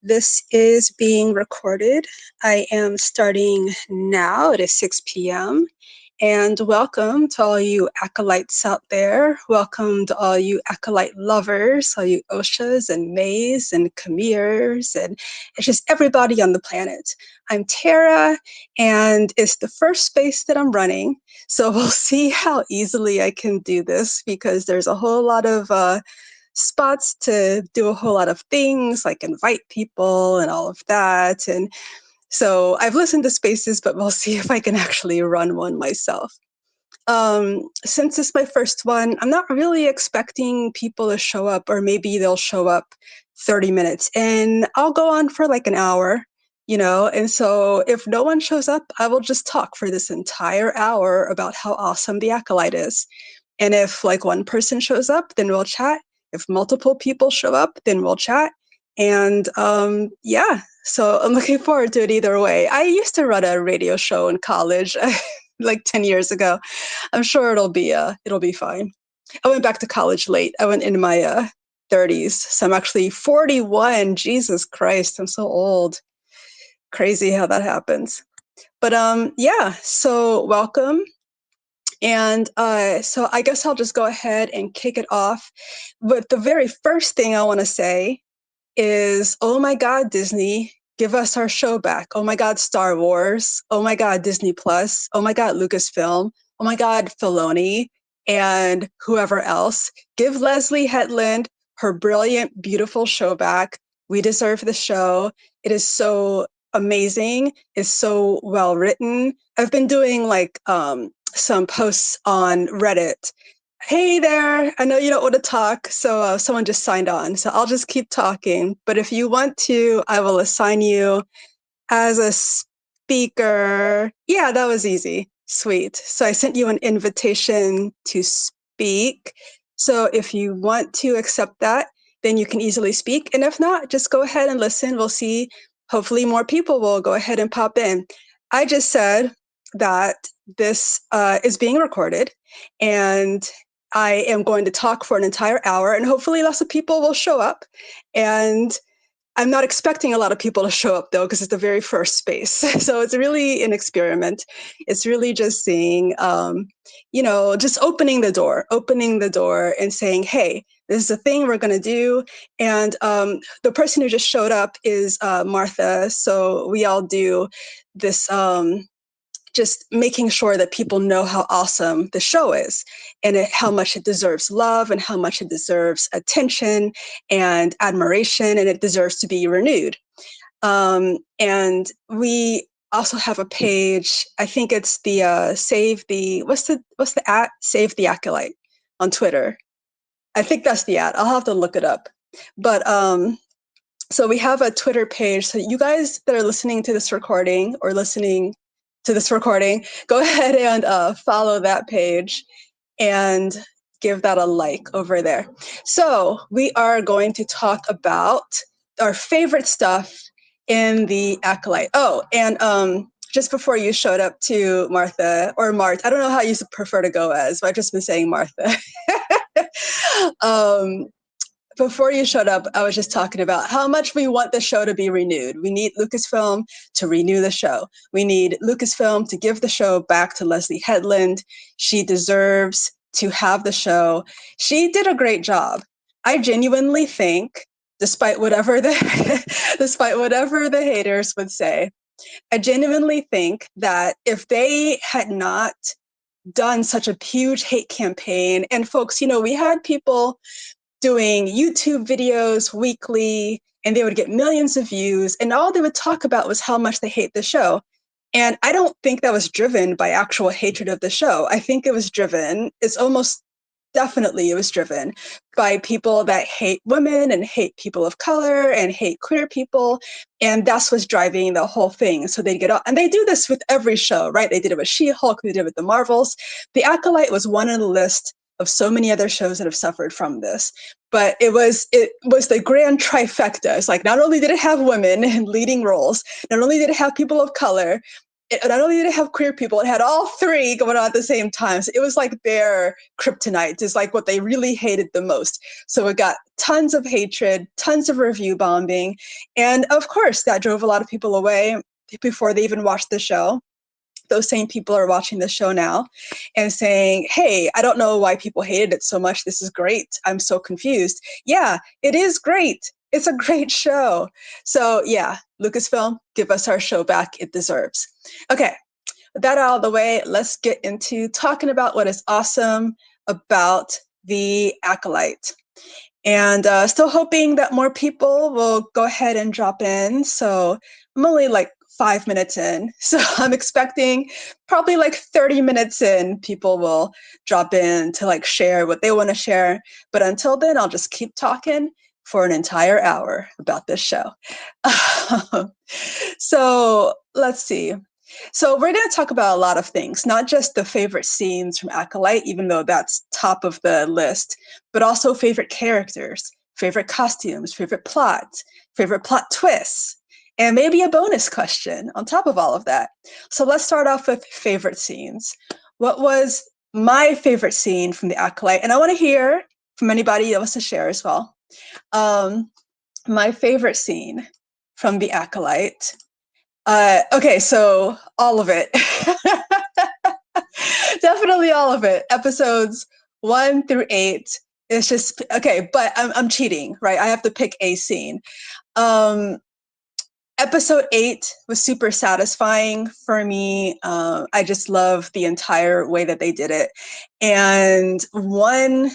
This is being recorded. I am starting now. It is 6 p.m. And welcome to all you acolytes out there. Welcome to all you acolyte lovers, all you Oshas and Mays and Kamirs, and it's just everybody on the planet. I'm Tara, and it's the first space that I'm running. So we'll see how easily I can do this because there's a whole lot of spots to do a whole lot of things like invite people and all of that. And so I've listened to spaces, but we'll see if I can actually run one myself. Since it's my first one, I'm not really expecting people to show up, or maybe they'll show up 30 minutes and I'll go on for like an hour, and so if no one shows up, I will just talk for this entire hour about how awesome the Acolyte is. And if like one person shows up, then we'll chat. If multiple people show up, then we'll chat. And yeah, so I'm looking forward to it either way. I used to run a radio show in college, like 10 years ago. I'm sure it'll be fine. I went back to college late. I went in my 30s, so I'm actually 41. Jesus Christ, I'm so old. Crazy how that happens. But yeah, so welcome. And so I guess I'll just go ahead and kick it off. But the very first thing I want to say is, oh my God, Disney, give us our show back. Oh my God, Star Wars. Oh my God, Disney Plus. Oh my God, Lucasfilm. Oh my God, Filoni and whoever else. Give Leslie Hetland her brilliant, beautiful show back. We deserve the show. It is so amazing. It's so well written. I've been doing like some posts on Reddit. Hey there, I know you don't want to talk, so someone just signed on, so I'll just keep talking. But if you want to, I will assign you as a speaker. Yeah, that was easy. Sweet. So I sent you an invitation to speak. So if you want to accept that, then you can easily speak. And if not, just go ahead and listen. We'll see. Hopefully more people will go ahead and pop in. I just said that this is being recorded and I am going to talk for an entire hour and hopefully lots of people will show up. And I'm not expecting a lot of people to show up though, because it's the very first space. So it's really an experiment. It's really just seeing, just opening the door and saying, hey, this is a thing we're going to do. And the person who just showed up is Martha. So we all do this, just making sure that people know how awesome the show is and how much it deserves love and how much it deserves attention and admiration, and it deserves to be renewed. And we also have a page. I think it's the what's the at Save the Acolyte on Twitter. I think that's the at. I'll have to look it up. But so we have a Twitter page. So you guys that are listening to this recording or listening to this recording, go ahead and follow that page and give that a like over there. So we are going to talk about our favorite stuff in the Acolyte. Oh, and just before you showed up to Martha, or Mart, I don't know how you prefer to go as, but I've just been saying Martha. Before you showed up, I was just talking about how much we want the show to be renewed. We need Lucasfilm to renew the show. We need Lucasfilm to give the show back to Leslie Hetland. She deserves to have the show. She did a great job. I genuinely think, despite whatever the haters would say, I genuinely think that if they had not done such a huge hate campaign, and folks, we had people doing YouTube videos weekly, and they would get millions of views, and all they would talk about was how much they hate the show. And I don't think that was driven by actual hatred of the show. I think it was driven, it was driven by people that hate women and hate people of color and hate queer people. And that's what's driving the whole thing. So they'd get up, and they do this with every show, right? They did it with She-Hulk, they did it with the Marvels. The Acolyte was one on the list of so many other shows that have suffered from this. But it was the grand trifecta. It's like, not only did it have women in leading roles, not only did it have people of color, not only did it have queer people, it had all three going on at the same time. So it was like their kryptonite, is like what they really hated the most. So it got tons of hatred, tons of review bombing. And of course, that drove a lot of people away before they even watched the show. Those same people are watching the show now and saying, hey, I don't know why people hated it so much. This is great. I'm so confused. Yeah, it is great. It's a great show. So yeah, Lucasfilm, give us our show back. It deserves. Okay, with that out of the way, let's get into talking about what is awesome about the Acolyte. And still hoping that more people will go ahead and drop in. So I'm only like 5 minutes in. So I'm expecting probably like 30 minutes in, people will drop in to like share what they want to share. But until then, I'll just keep talking for an entire hour about this show. So let's see. So we're going to talk about a lot of things, not just the favorite scenes from Acolyte, even though that's top of the list, but also favorite characters, favorite costumes, favorite plot twists, and maybe a bonus question on top of all of that. So let's start off with favorite scenes. What was my favorite scene from the Acolyte? And I want to hear from anybody else to share as well. My favorite scene from the Acolyte. Okay, so all of it. Definitely all of it. Episodes 1 through 8. It's just okay, but I'm cheating, right? I have to pick a scene. Episode 8 was super satisfying for me. I just love the entire way that they did it. And one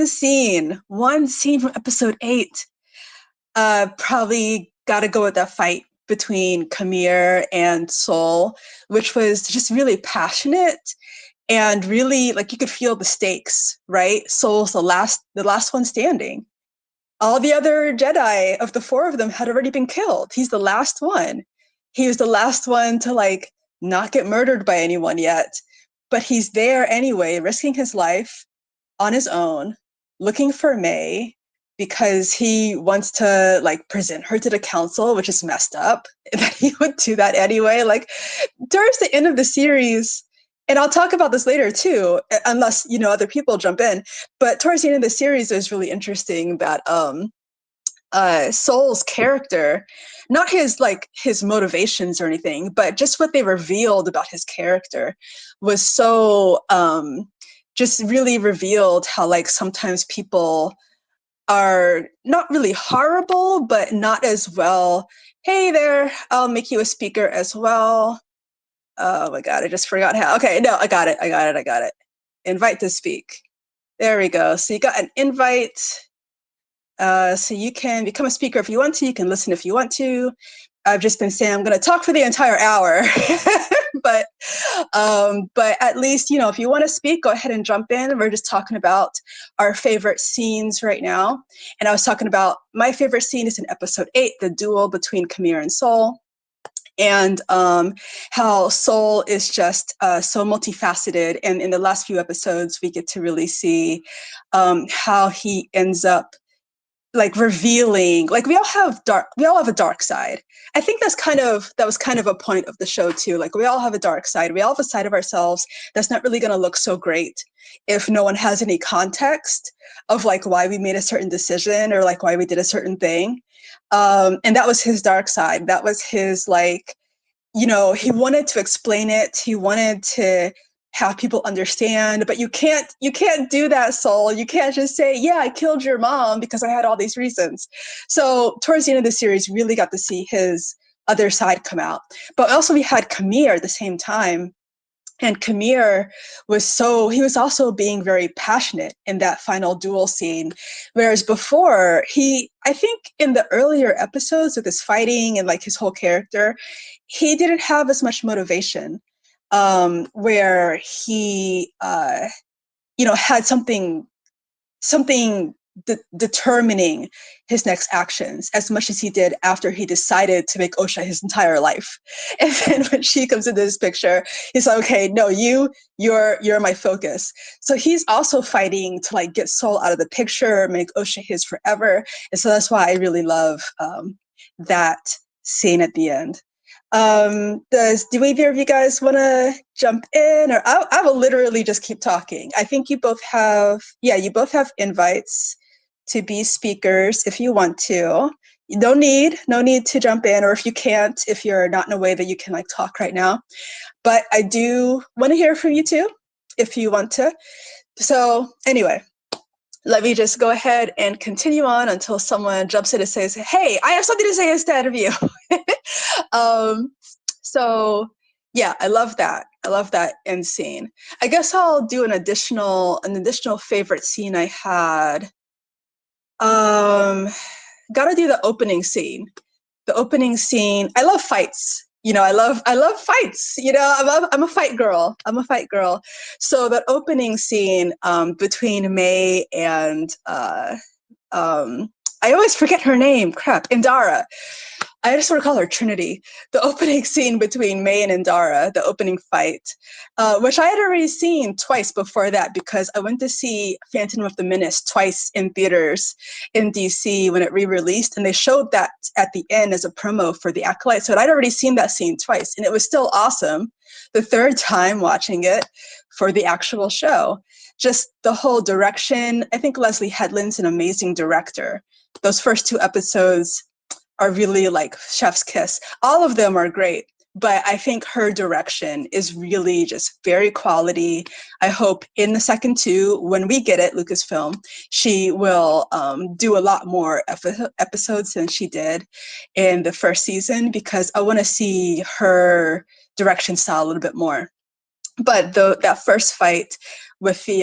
scene from episode 8, probably got to go with that fight between Camille and Sol, which was just really passionate and really like you could feel the stakes, right? Sol's the last one standing. All the other Jedi of the 4 of them had already been killed. He's the last one. He was the last one to like not get murdered by anyone yet, but he's there anyway, risking his life on his own, looking for May because he wants to like present her to the council, which is messed up that he would do that anyway. Like towards the end of the series, and I'll talk about this later too, unless other people jump in. But towards the end of the series, it was really interesting that Sol's character, not his motivations or anything, but just what they revealed about his character was so just really revealed how like sometimes people are not really horrible, but not as well. Hey there, I'll make you a speaker as well. Oh my God, I just forgot how. Okay, no, I got it. Invite to speak. There we go. So you got an invite. So you can become a speaker if you want to. You can listen if you want to. I've just been saying I'm going to talk for the entire hour, but at least if you want to speak, go ahead and jump in. We're just talking about our favorite scenes right now, and I was talking about my favorite scene is in episode 8, the duel between Camille and Sol. And how Sol is just so multifaceted. And in the last few episodes, we get to really see how he ends up like revealing, like we all have a dark side. I think that was kind of a point of the show too. Like we all have a dark side. We all have a side of ourselves that's not really going to look so great if no one has any context of like why we made a certain decision or like why we did a certain thing. And that was his dark side. That was his like, he wanted to explain it. He wanted to have people understand, but you can't do that, Sol. You can't just say, yeah, I killed your mom because I had all these reasons. So towards the end of the series, really got to see his other side come out. But also we had Camille at the same time. And Camille he was also being very passionate in that final duel scene. Whereas before, I think in the earlier episodes with his fighting and like his whole character, he didn't have as much motivation, where he, had something determining his next actions as much as he did after he decided to make Osha his entire life. And then when she comes into this picture, he's like, okay, no, you're my focus. So he's also fighting to like get Sol out of the picture, make Osha his forever. And so that's why I really love that scene at the end. Do either of you guys want to jump in, or I will literally just keep talking? I think you both have, yeah, you both have invites to be speakers if you want to. No need to jump in, or if you can't, if you're not in a way that you can like talk right now. But I do want to hear from you too, if you want to. So anyway, let me just go ahead and continue on until someone jumps in and says, hey, I have something to say instead of you. um, so yeah, I love that. I love that end scene. I guess I'll do an additional favorite scene I had. Gotta do the opening scene. The opening scene. I love fights. I love fights. I'm a fight girl. I'm a fight girl. So that opening scene between May and I always forget her name. Crap, Indara. I just want to call her Trinity. The opening scene between May and Indara, the opening fight, which I had already seen twice before that because I went to see Phantom of the Menace twice in theaters in DC when it re-released, and they showed that at the end as a promo for the Acolyte. So I'd already seen that scene twice, and it was still awesome the third time watching it for the actual show. Just the whole direction. I think Leslie Headland's an amazing director. Those first two episodes are really like chef's kiss. All of them are great, but I think her direction is really just very quality. I hope in the second two, when we get it, Lucasfilm, she will do a lot more episodes than she did in the first season, because I want to see her direction style a little bit more. But that first fight with the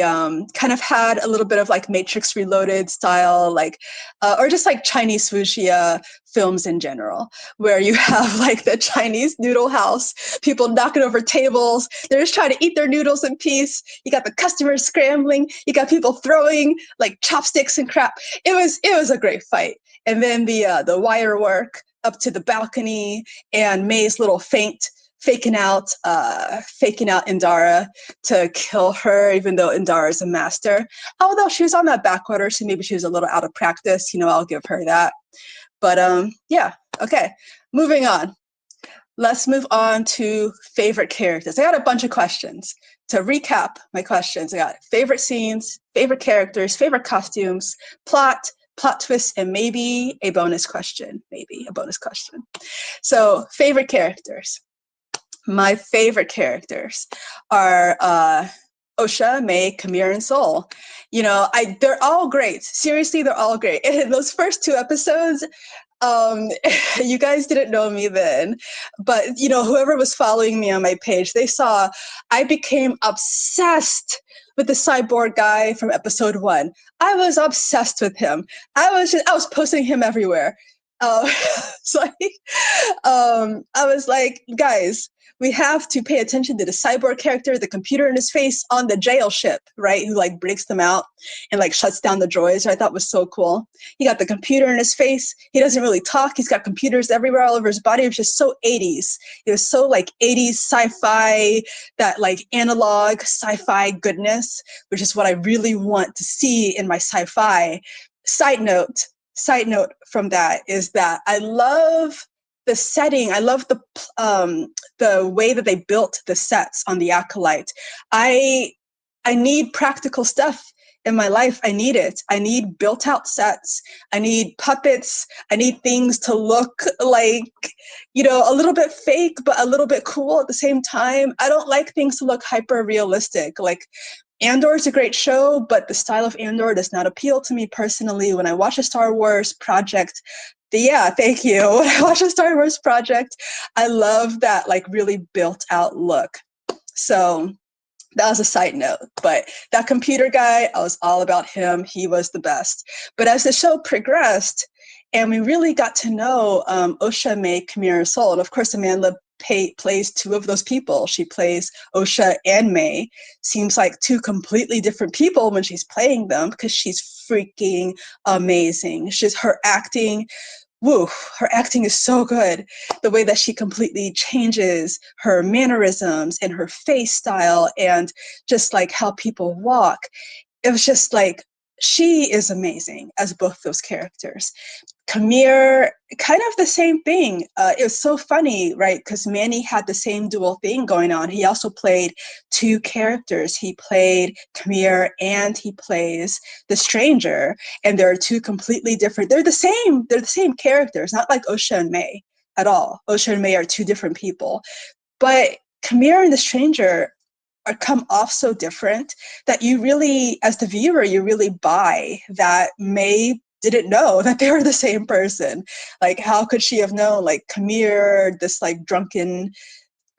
kind of had a little bit of like Matrix Reloaded style, like or just like Chinese wuxia films in general, where you have like the Chinese noodle house, people knocking over tables, they're just trying to eat their noodles in peace. You got the customers scrambling, you got people throwing like chopsticks and crap. It was a great fight. And then the wire work up to the balcony and May's little feint faking out Indara to kill her, even though Indara is a master. Although she was on that back order, so maybe she was a little out of practice. I'll give her that. But yeah, okay. Moving on. Let's move on to favorite characters. I got a bunch of questions. To recap my questions, I got favorite scenes, favorite characters, favorite costumes, plot twists, and maybe a bonus question. So favorite characters. My favorite characters are Osha, May, Kamir, and Sol. They're all great. Seriously, they're all great. In those first two episodes, you guys didn't know me then, but whoever was following me on my page, they saw I became obsessed with the cyborg guy from episode 1. I was obsessed with him. I was posting him everywhere. So I was like, guys, we have to pay attention to the cyborg character, the computer in his face on the jail ship, right? Who like breaks them out and like shuts down the droids. I thought was so cool. He got the computer in his face. He doesn't really talk. He's got computers everywhere all over his body. It was just so 80s. It was so like 80s sci-fi, that like analog sci-fi goodness, which is what I really want to see in my sci-fi. Side note from that is that I love the setting. I love the way that they built the sets on the Acolyte. I need practical stuff in my life. I need it. I need built out sets. I need puppets. I need things to look like, a little bit fake, but a little bit cool at the same time. I don't like things to look hyper realistic. Like Andor is a great show, but the style of Andor does not appeal to me personally. When I watch a Star Wars project, thank you. When I watch a Star Wars project, I love that like really built out look. So that was a side note, but that computer guy, I was all about him. He was the best. But as the show progressed and we really got to know Osha, May, Kamir, Sol, and of course Amanda plays two of those people. She plays Osha and May. Seems like two completely different people when she's playing them, because she's freaking amazing. Her acting, her acting is so good. The way that she completely changes her mannerisms and her face style and just like how people walk. It was just like, she is amazing as both those characters. Kamir, kind of the same thing. It was so funny, right? Because Manny had the same dual thing going on. He also played two characters. He played Kamir and he plays the stranger, and they're two completely different. They're the same. They're the same characters, not like Osha and May at all. Osha and May are two different people, but Kamir and the stranger are come off so different that you really, as the viewer, you really buy that May didn't know that they were the same person. Like, how could she have known? Like, Kamir, this like drunken,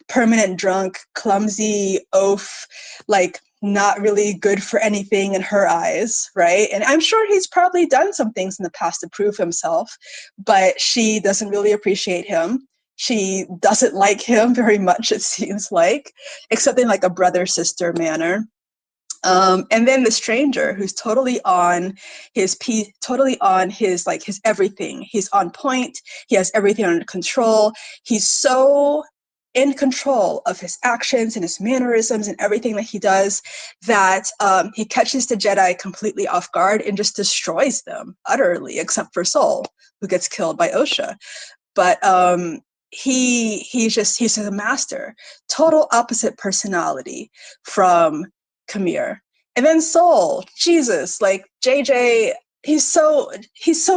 permanent drunk, clumsy oaf, like not really good for anything in her eyes, right? And I'm sure he's probably done some things in the past to prove himself, but she doesn't really appreciate him. She doesn't like him very much, it seems like, except in like a brother-sister manner. And then the stranger, who's totally on his like his everything. He's on point. He has everything under control. He's so in control of his actions and his mannerisms and everything that he does that he catches the Jedi completely off guard and just destroys them utterly, except for Sol, who gets killed by Osha. But he's a master, total opposite personality from Kamir. And then Soul, Jesus, like JJ, he's so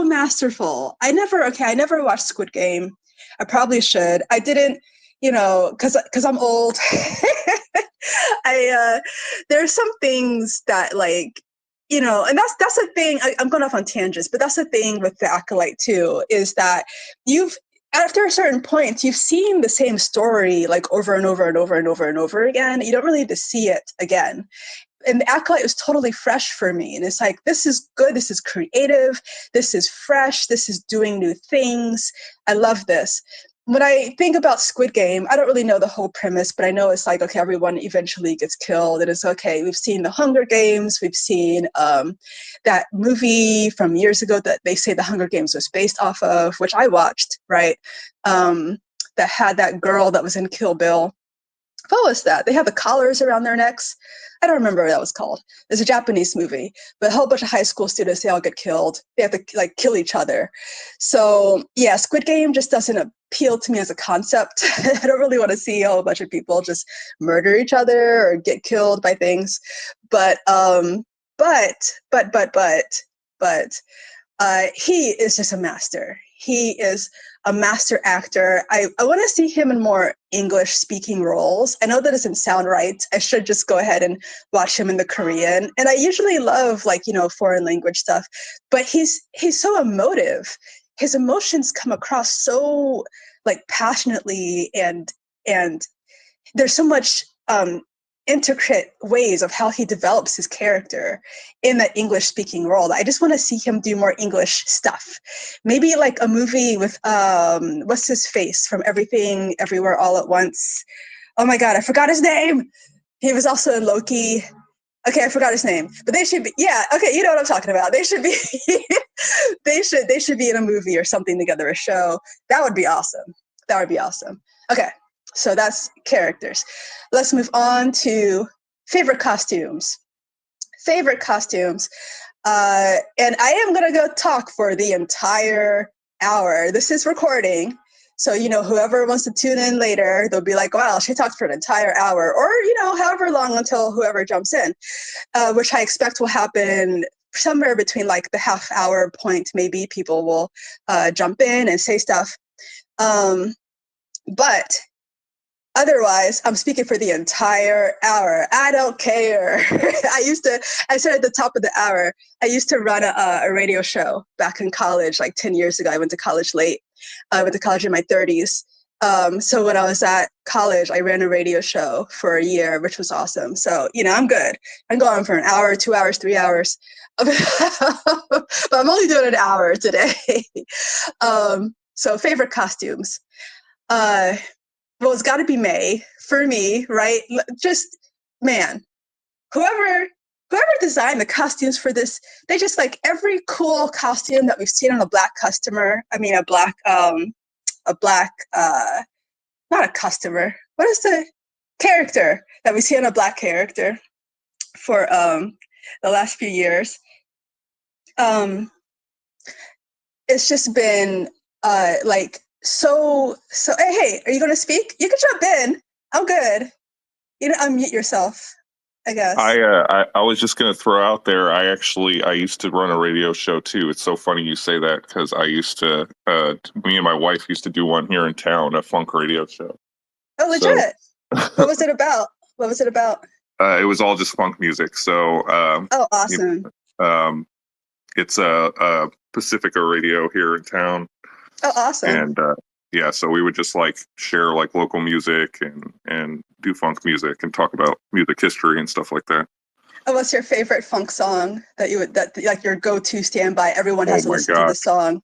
masterful. I never watched Squid Game. I probably should. I didn't, because I'm old. I there's some things that like and that's the thing. I'm going off on tangents, but that's the thing with the Acolyte too, is that you've after a certain point, you've seen the same story like over and over and over and over and over again. You don't really need to see it again. And the Acolyte was totally fresh for me. And it's like, this is good. This is creative. This is fresh. This is doing new things. I love this. When I think about Squid Game, I don't really know the whole premise, but I know it's like, okay, everyone eventually gets killed. And it's okay. We've seen the Hunger Games. We've seen that movie from years ago that they say the Hunger Games was based off of, which I watched, right? That had that girl that was in Kill Bill. What was that? They have the collars around their necks. I don't remember what that was called. It's a Japanese movie, but a whole bunch of high school students, they all get killed. They have to like kill each other. So yeah, Squid Game just doesn't appeal to me as a concept. I don't really want to see a whole bunch of people just murder each other or get killed by things. But he is just a master. He is a master actor. I want to see him in more English speaking roles. I know that doesn't sound right. I should just go ahead and watch him in the Korean. And I usually love like, foreign language stuff, but he's so emotive. His emotions come across so like passionately and there's so much intricate ways of how he develops his character in that English speaking world. I just want to see him do more English stuff. Maybe like a movie with what's his face from Everything Everywhere All at Once. Oh my God, I forgot his name. He was also in Loki. Okay, I forgot his name. But they should be okay, you know what I'm talking about. They should be they should be in a movie or something together, a show. That would be awesome. That would be awesome. Okay. So that's characters. Let's move on to favorite costumes. Favorite costumes. And I am going to go talk for the entire hour. This is recording. So, whoever wants to tune in later, they'll be like, wow, she talked for an entire hour or, however long until whoever jumps in, which I expect will happen somewhere between like the half hour point. Maybe people will jump in and say stuff. But otherwise, I'm speaking for the entire hour. I don't care. I said at the top of the hour, I used to run a radio show back in college, like 10 years ago. I went to college late. I went to college in my 30s. So when I was at college, I ran a radio show for a year, which was awesome. So, I'm good. I'm going for an hour, 2 hours, 3 hours. But I'm only doing an hour today. So favorite costumes. Well, it's got to be May for me, right? Just, man, whoever designed the costumes for this, they just like every cool costume that we've seen on a black customer. I mean, not a customer. What is the character that we see on a black character for the last few years? it's just been like so hey, are you gonna speak? You can jump in. I'm good. You know, unmute yourself, I guess. I was just gonna throw out there. I used to run a radio show too. It's so funny you say that because I used to. Me and my wife used to do one here in town, a funk radio show. Oh, So legit. What was it about? What was it about? it was all just funk music. So Oh, you awesome. um, it's a Pacifica radio here in town, Oh, awesome. and yeah, so we would just like share like local music and do funk music and talk about music history and stuff like that. Oh, what's your favorite funk song that you would that like your go-to standby? Everyone Oh has to my listen to gosh. this song.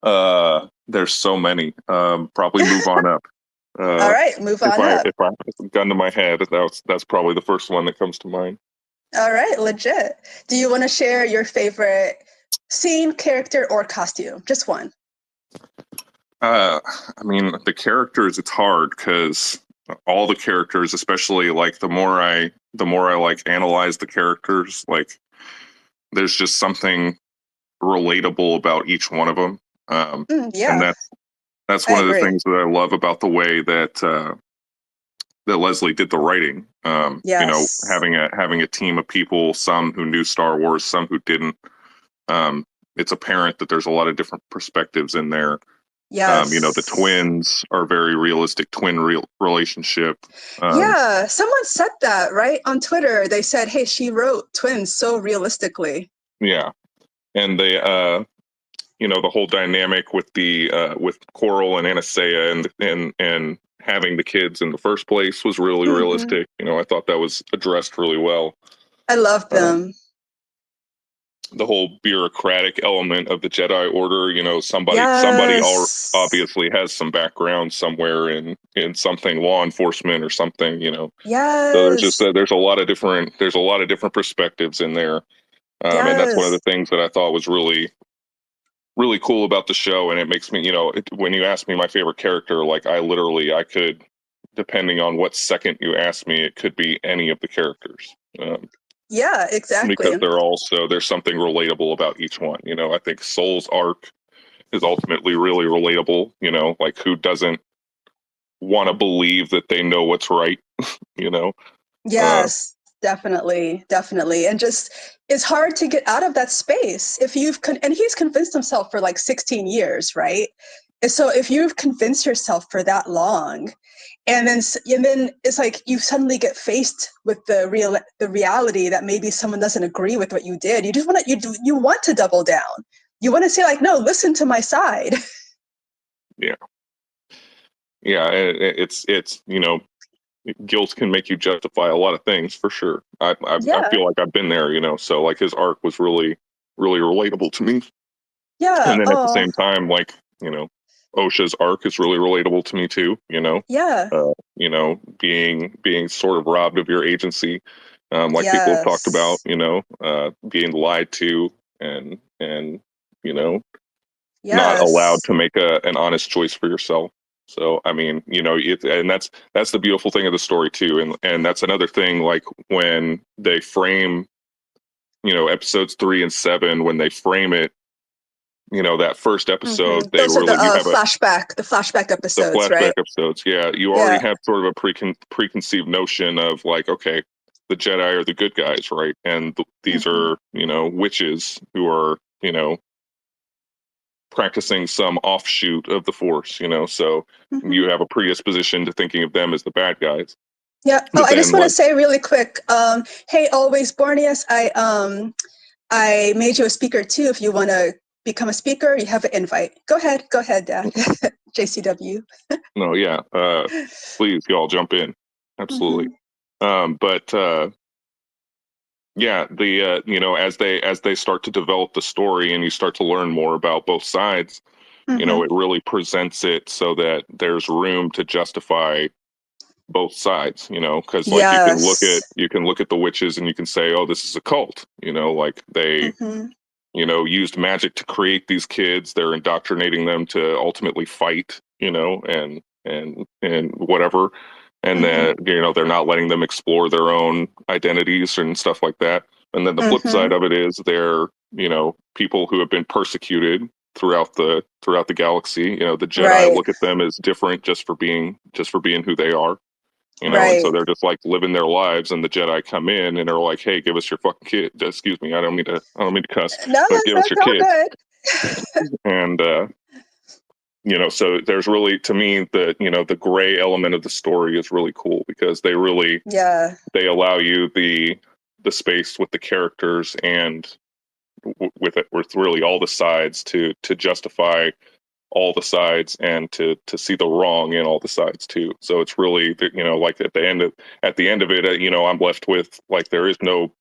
Uh, there's so many. Probably move on up. All Uh, right, move on up. if I gun to my head, that's probably the first one that comes to mind. All right, legit. Do you want to share your favorite scene, character, or costume? Just one. I mean, the characters, it's hard because all the characters, especially like the more I like analyze the characters, like there's just something relatable about each one of them. And Yeah, that's I one of the agree. things that I love about the way that Leslie did the writing. You know, Yes. having a team of people, some who knew Star Wars, some who didn't. Um, it's apparent that there's a lot of different perspectives in there. You know, the Yes. twins are very realistic relationship. Um, Yeah, someone said that, right? On Twitter, they said, "Hey, she wrote twins so realistically." yeah, and they, you know, the whole dynamic with Coral and Anastasia and having the kids in the first place was really Hmm. realistic. You know, I thought that was addressed really well. I love Um, them. the whole bureaucratic element of the Jedi Order. You know, somebody Yes. obviously has some background somewhere in something law enforcement or something. You know, so there's just Yes. there's a lot of different perspectives in there, and that's one of the Yes. things that I thought was really cool about the show. And it makes me, you know, when you ask me my favorite character, like I could, depending on what second you ask me, it could be any of the characters. Yeah, Because exactly. there's something relatable about each one. You know, I think Soul's arc is ultimately really relatable. You know, like who doesn't want to believe that they know what's right? You know, uh, Yes, definitely, definitely. And just it's hard to get out of that space if and he's convinced himself for like 16 years, right? And so if you've convinced yourself for that long, and then it's like you suddenly get faced with the reality that maybe someone doesn't agree with what you did. You just want to you want to double down. You want to say like, no, listen to my side. yeah, yeah. It's you know, guilt can make you justify a lot of things for sure. I Yeah, feel like I've been there. You know, so like his arc was really relatable to me. yeah. And then at the Oh, same time, like, you know, OSHA's arc is really relatable to me too, yeah. you know, being sort of robbed of your agency, like people have talked about, Yes. being lied to and you know, not allowed Yes. to make an honest choice for yourself. So I mean, you know, and that's the beautiful thing of the story too, and that's another thing. Like when they frame, you know, episodes 3 and 7, when they frame it, you know, that first episode they Those are the really, you have flashback the episodes, flashback right? episodes. Yeah, you already Yeah. have sort of a preconceived notion of like, okay, the Jedi are the good guys, right? And these Hmm. are, you know, witches who are, you know, practicing some offshoot of the Force, you know. So Hmm. you have a predisposition to thinking of them as the bad guys. Yeah. Oh, But I just then want to like, say really quick. Hey, always Borneus, I made you a speaker too. If you want to become a speaker, you have an invite. Go ahead, JCW. no, yeah, please y'all jump in. Absolutely. Hmm. But yeah, the you know, as they start to develop the story and you start to learn more about both sides, you know, Hmm. it really presents it so that there's room to justify both sides, you know, because like Yes. you can look at the witches and you can say, oh, this is a cult, you know, like they, Hmm. you know, used magic to create these kids. They're indoctrinating them to ultimately fight, you know, and whatever. And Hmm. then, you know, they're not letting them explore their own identities and stuff like that. And then the flip side Hmm. of it is people who have been persecuted throughout the galaxy. The Jedi Right. look at them as different just for being who they are. And so Right. they're just like living their lives, and the Jedi come in and are like, "Hey, give us your fucking kid." Excuse me, I don't mean to cuss, No, but give us that's your all kids. good. And so there's really, to me, the gray element of the story is really cool because Yeah. they allow you the space with the characters and with really all the sides to justify all the sides and to see the wrong in all the sides too. So it's really, like at the end of it, I'm left with, like, there is no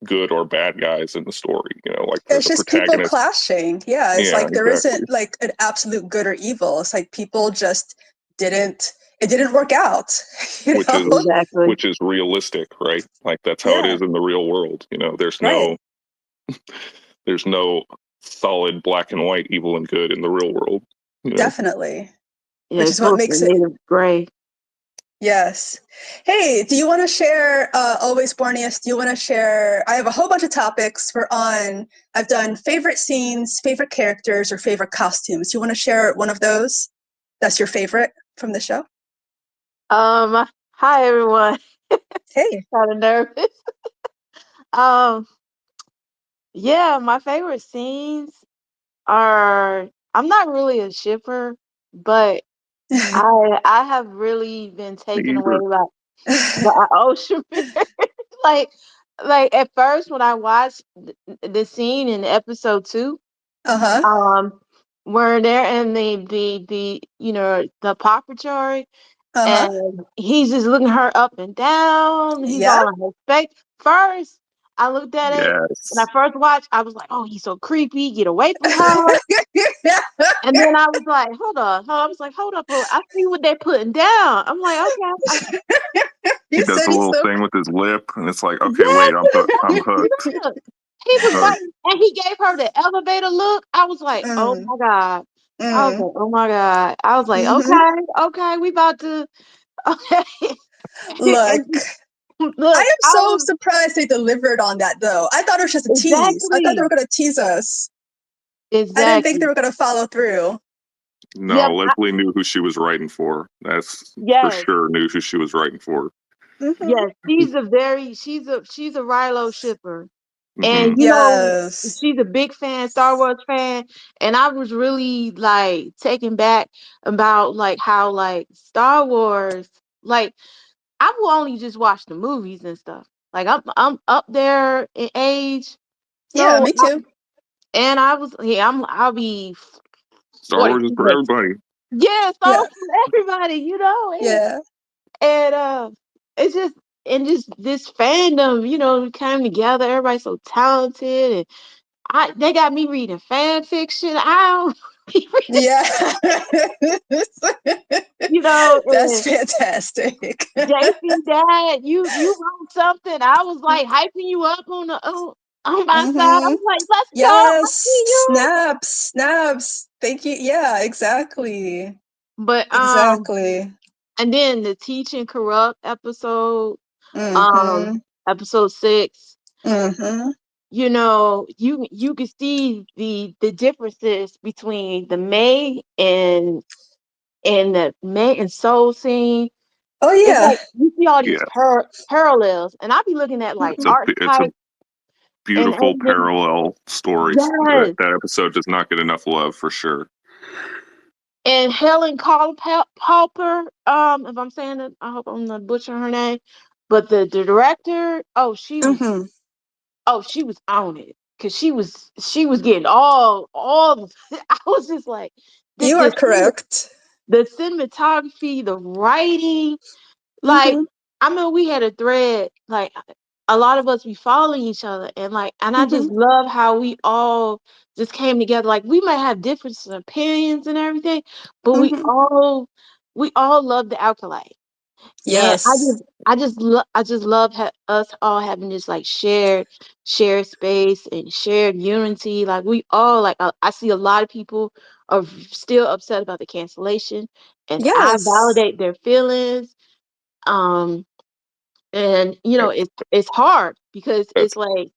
good or bad guys in the story. Like It's the just people protagonist. clashing. Yeah, it's Yeah, like there exactly. isn't like an absolute good or evil. It's like people just didn't it didn't work out, you Which know? is Exactly. which is realistic, right? Like that's how it Yeah, is in the real world. right. There's no solid black and white evil and good in the real world. You know. Definitely. Yeah, Which it's is what mostly makes it. native gray. Yes. Hey, do you want to share, Always Borniest, do you want to share? I have a whole bunch of topics. I've done favorite scenes, favorite characters, or favorite costumes. Do you want to share one of those? That's your favorite from the show? Hi everyone. Hey. Kind of nervous. Um, yeah, my favorite scenes are. I'm not really a shipper, but I have really been Me taken away either. by Ocean Bear. like like at first when I watched the scene in episode 2, Uh-huh. um, where they're in the the Paw Patrol. Uh-huh. And he's just looking her up and down. He's Yeah. all in her face. First, I looked at it when I Yes. first watched. I was like, "Oh, he's so creepy. Get away from her." And then I was like, "Hold on." I was like, "Hold up, I see what they're putting down." I'm like, "Okay, He You does said the he's little so thing with his lip, and it's like, okay, yes." wait, I'm hooked. I'm hooked. Look, he I'm was hooked. right, and he gave her the elevator look. I was like, "Oh mm, my god." I was mm, like, "Oh my god." I was like, hmm. "Okay, okay, we about to." Okay. Look, And I look, am I so was surprised they delivered on that though. I thought it was just a tease. I thought they were exactly. going to tease us. I didn't think they Exactly. were going to follow through. Yep. No, Leslie knew who she was writing for. That's for Yes. sure. Knew who she was writing for. Hmm. Yes. She's a Rilo shipper. Hmm. And Yes. she's a big fan, Star Wars fan. And I was really like taken back about like how like Star Wars, like I will only just watch the movies and stuff. Like I'm up there in age. Yeah, So me too. and I was yeah, I'll be Star Wars is 42 for next. everybody. Yeah, Star Yeah. Wars for everybody, Yeah. and it's just and just this fandom, came together. Everybody's so talented, and they got me reading fan fiction. I don't be reading, Yeah. That's and fantastic. JC Dad, you wrote something. I was like hyping you up on my side. I Hmm. was like, let's go, I see Yes. you. Snaps. Snaps. Thank you. Yeah, exactly. But Exactly. and then the Teach and Corrupt episode, um, Mm-hmm. episode 6. Mm-hmm. You can see the differences between the May and Soul scene. Oh It's yeah. like you see all these Yes, parallels, and I be looking at like it's a archetypes beautiful and then parallel story. That yes, that episode does not get enough love for sure. and Helen Palper. If I'm saying it, I hope I'm not butchering her name, but the director, Mm-hmm. she was on it because she was getting all. I was just like the You are the correct. the cinematography, the writing. Like, Mm-hmm. I mean, we had a thread, like a lot of us be following each other and I Mm-hmm. just love how we all just came together. Like we might have different opinions and everything, but we Mm-hmm. all we all love the Acolyte. And Yes. I just love us all having this like shared space and shared unity. Like we all like I see a lot of people are still upset about the cancellation, and I Yes. validate their feelings. Um, and That- it's hard because it's That's like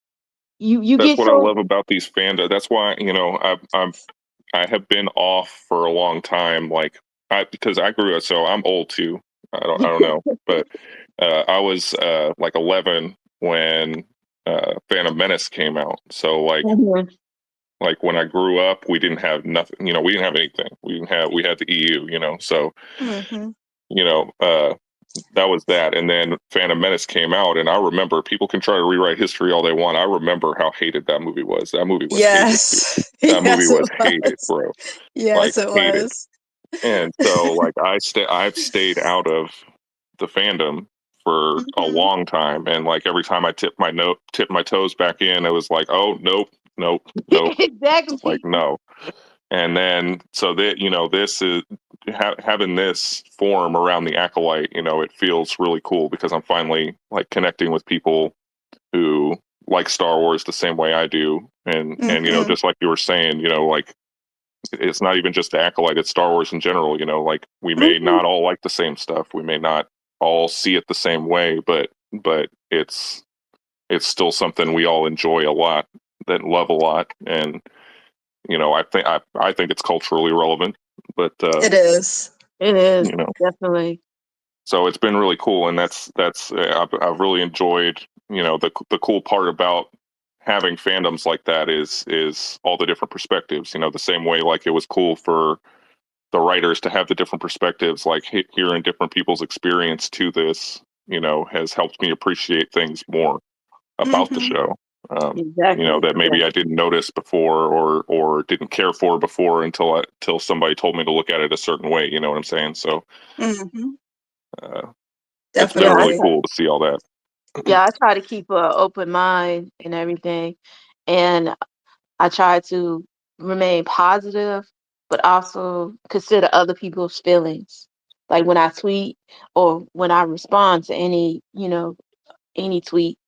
you That's get what I so love about these fandom. That's why, I have been off for a long time. Like because I grew up, so I'm old too. I don't know, but I was like 11 when Phantom Menace came out. So Mhm. like when I grew up, we didn't have nothing. We didn't have anything. We had the EU. So Mm-hmm. you know that was that. And then Phantom Menace came out, and I remember people can try to rewrite history all they want. I remember how hated that movie was. That movie was hated, dude. Yes. That movie Yes, it was hated, was. bro. Like Yes, it hated. was. And so like I've stayed out of the fandom for a Mm-hmm. long time, and like every time I tip my toes back in, it was like, oh nope, nope, nope, like Exactly. no. And then so that this is having this form around the Acolyte, it feels really cool because I'm finally like connecting with people who like Star Wars the same way I do. And Mm-hmm. just like you were saying, like it's not even just the Acolyte, it's Star Wars in general. Like we may Mhm. not all like the same stuff, we may not all see it the same way, but it's still something we all enjoy a lot, that love a lot. And I think it's culturally relevant, but It is. It is you know definitely. so it's been really cool. And that's I've really enjoyed, the cool part about having fandoms like that is all the different perspectives, the same way like it was cool for the writers to have the different perspectives, like hearing different people's experience to this, has helped me appreciate things more about the Mm-hmm. show. Exactly. That Yeah. maybe I didn't notice before, or didn't care for before until somebody told me to look at it a certain way. You know what I'm saying? So Mm-hmm. uh, it's been Yeah. really Definitely. cool to see all that. Yeah. I try to keep an open mind and everything, and I try to remain positive, but also consider other people's feelings. Like when I tweet or when I respond to any tweet,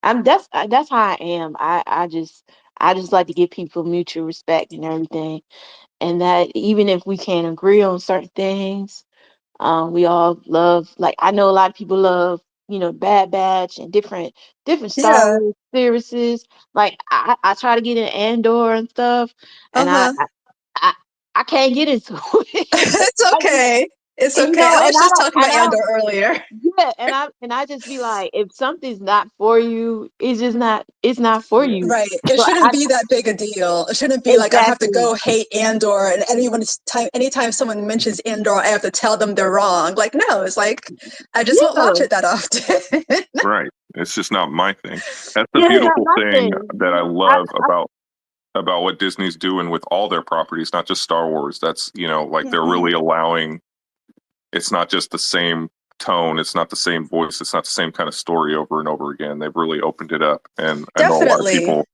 that's how I am. I just like to give people mutual respect and everything. And that even if we can't agree on certain things, we all love, like I know a lot of people love, Bad Batch and different Star Yeah. Wars series. Like I try to get in Andor and stuff, and I Uh-huh. I, I can't get into it. It's I just, okay. It's and, okay. I was and I just don't talking about and I Andor earlier. yeah, and I just be like, if something's not for you, it's not for Yeah, you. Right. It So shouldn't be that big a deal. It shouldn't be like I have to exactly. go hate Andor and anytime someone mentions Andor, I have to tell them they're wrong. Like, no, it's like I just won't watch Yeah. it that often. right. It's just not my thing. That's the Yeah, it's not beautiful my thing thing. that I I, love about what Disney's doing with all their properties, not just Star Wars. That's like they're Hmm. really allowing. It's not just the same tone. It's not the same voice. It's not the same kind of story over and over again. They've really opened it up, and I know Definitely.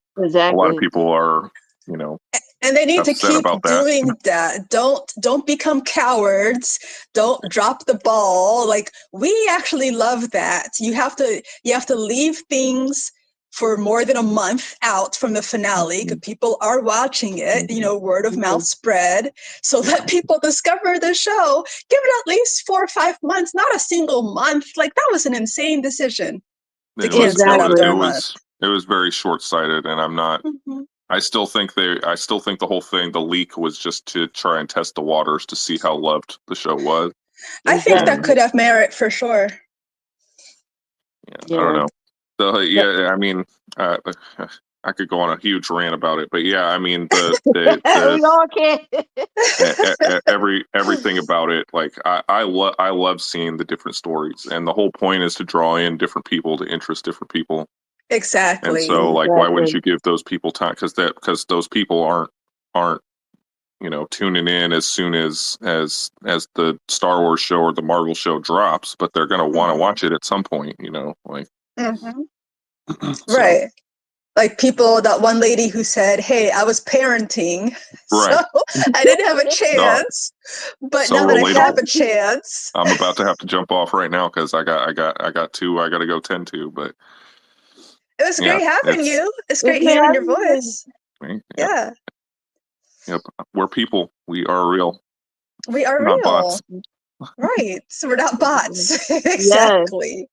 a lot of exactly. people are, you know, And they need to upset keep about that. doing that. Don't become cowards. Don't drop the ball. Like we actually love that. You have to leave things for more than a month out from the finale because Mhm. people are watching it, word of mouth Mhm. spread. So Yeah, let people discover the show. Give it at least 4 or 5 months, not a single month. Like that was an insane decision to it was cancel it it was after it a Exactly. month. was it was very short sighted, and I'm not. Mhm. I still think the whole thing, the leak, was just to try and test the waters to see how loved the show was. I think that And Exactly. could have merit for sure. yeah, I don't Yeah. know. So But yeah, I mean, uh, I could go on a huge rant about it, but yeah, I mean the we all can. everything about it, like I love seeing the different stories, and the whole point is to draw in different people, to interest different people. And Exactly. so like why wouldn't Exactly. you give those people time, because those people aren't tuning in as soon as the Star Wars show or the Marvel show drops, but they're going to want to Hmm. watch it at some point, like Hmm. so Right. Like that one lady who said, "Hey, I was parenting, so right. I didn't have a No, chance, but so now that I have relatable. a chance." I'm about to have to jump off right now because I got two I got to go tend to, but It was yeah, great having it's you. It's It's great been hearing your having voice. yep, Yeah, yep. We're people. We are real, we are not real. bots. Right. So we're not bots. Yes. Exactly.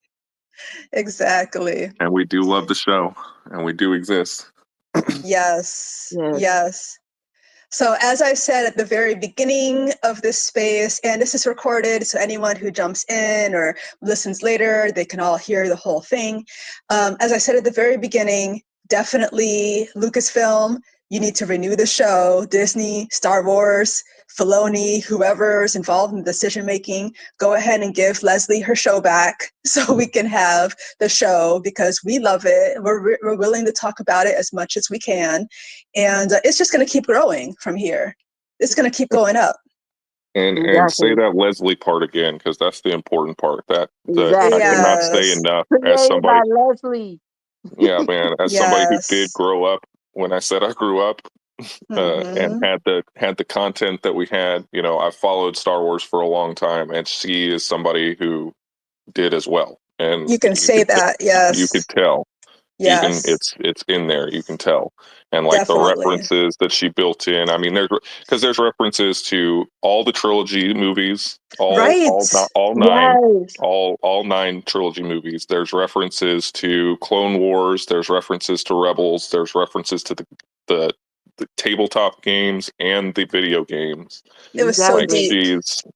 Exactly. And we do love the show, and we do exist. Yes. Yes. Yes. So as I said at the very beginning of this space, and this is recorded, so anyone who jumps in or listens later, they can all hear the whole thing. As I said at the very beginning, definitely Lucasfilm, you need to renew the show. Disney, Star Wars, Filoni, whoever's involved in decision making, go ahead and give Leslie her show back so we can have the show, because we love it. We're willing to talk about it as much as we can. And it's just going to keep growing from here. It's going to keep going up. And say Exactly. that Leslie part again, because that's the important part. That I Exactly. cannot say Yes. enough as Created somebody. by Leslie. Yeah, man, as somebody who did Yes. grow up. When I said I grew up, and Mm-hmm. had the content that we had, I followed Star Wars for a long time, and she is somebody who did as well, and You can say that. you could Yes. tell. Even Yes. it's in there, you can tell. And like the Definitely. references that she built in, I mean, there's references to all the trilogy movies, Right. all nine, Yes. all nine trilogy movies. There's references to Clone Wars, there's references to Rebels, there's references to the the tabletop games and the video games. It was so Like Exactly. deep.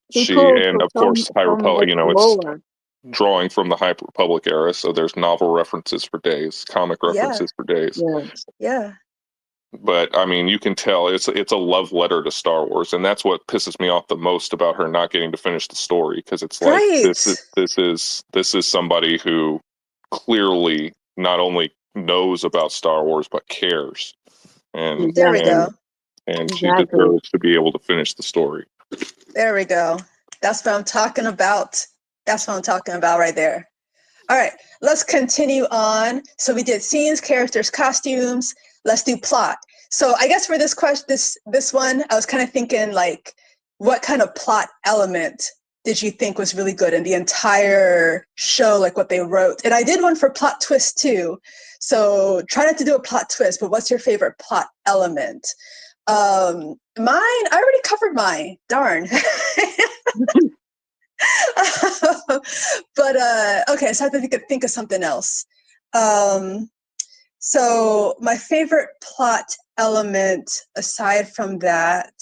He she pulled and from of course High so Republic, much it's lore. drawing from the High Republic era, so there's novel references for days, comic Yeah. references for days. Yes. Yeah. But I mean, you can tell it's a love letter to Star Wars, and that's what pisses me off the most about her not getting to finish the story, because it's like Right. this is somebody who clearly not only knows about Star Wars but cares, and There we Exactly. and go. and she Exactly. deserves to be able to finish the story. There we go. That's what I'm talking about. That's what I'm talking about right there. All right, let's continue on. So we did scenes, characters, costumes. Let's do plot. So I guess for this question, this one, I was kind of thinking like, what kind of plot element did you think was really good in the entire show, like what they wrote? And I did one for plot twist too. So try not to do a plot twist, but what's your favorite plot element? Mine, I already covered mine. Darn. But okay, so I have to think of something else. Um, so my favorite plot element, aside from that,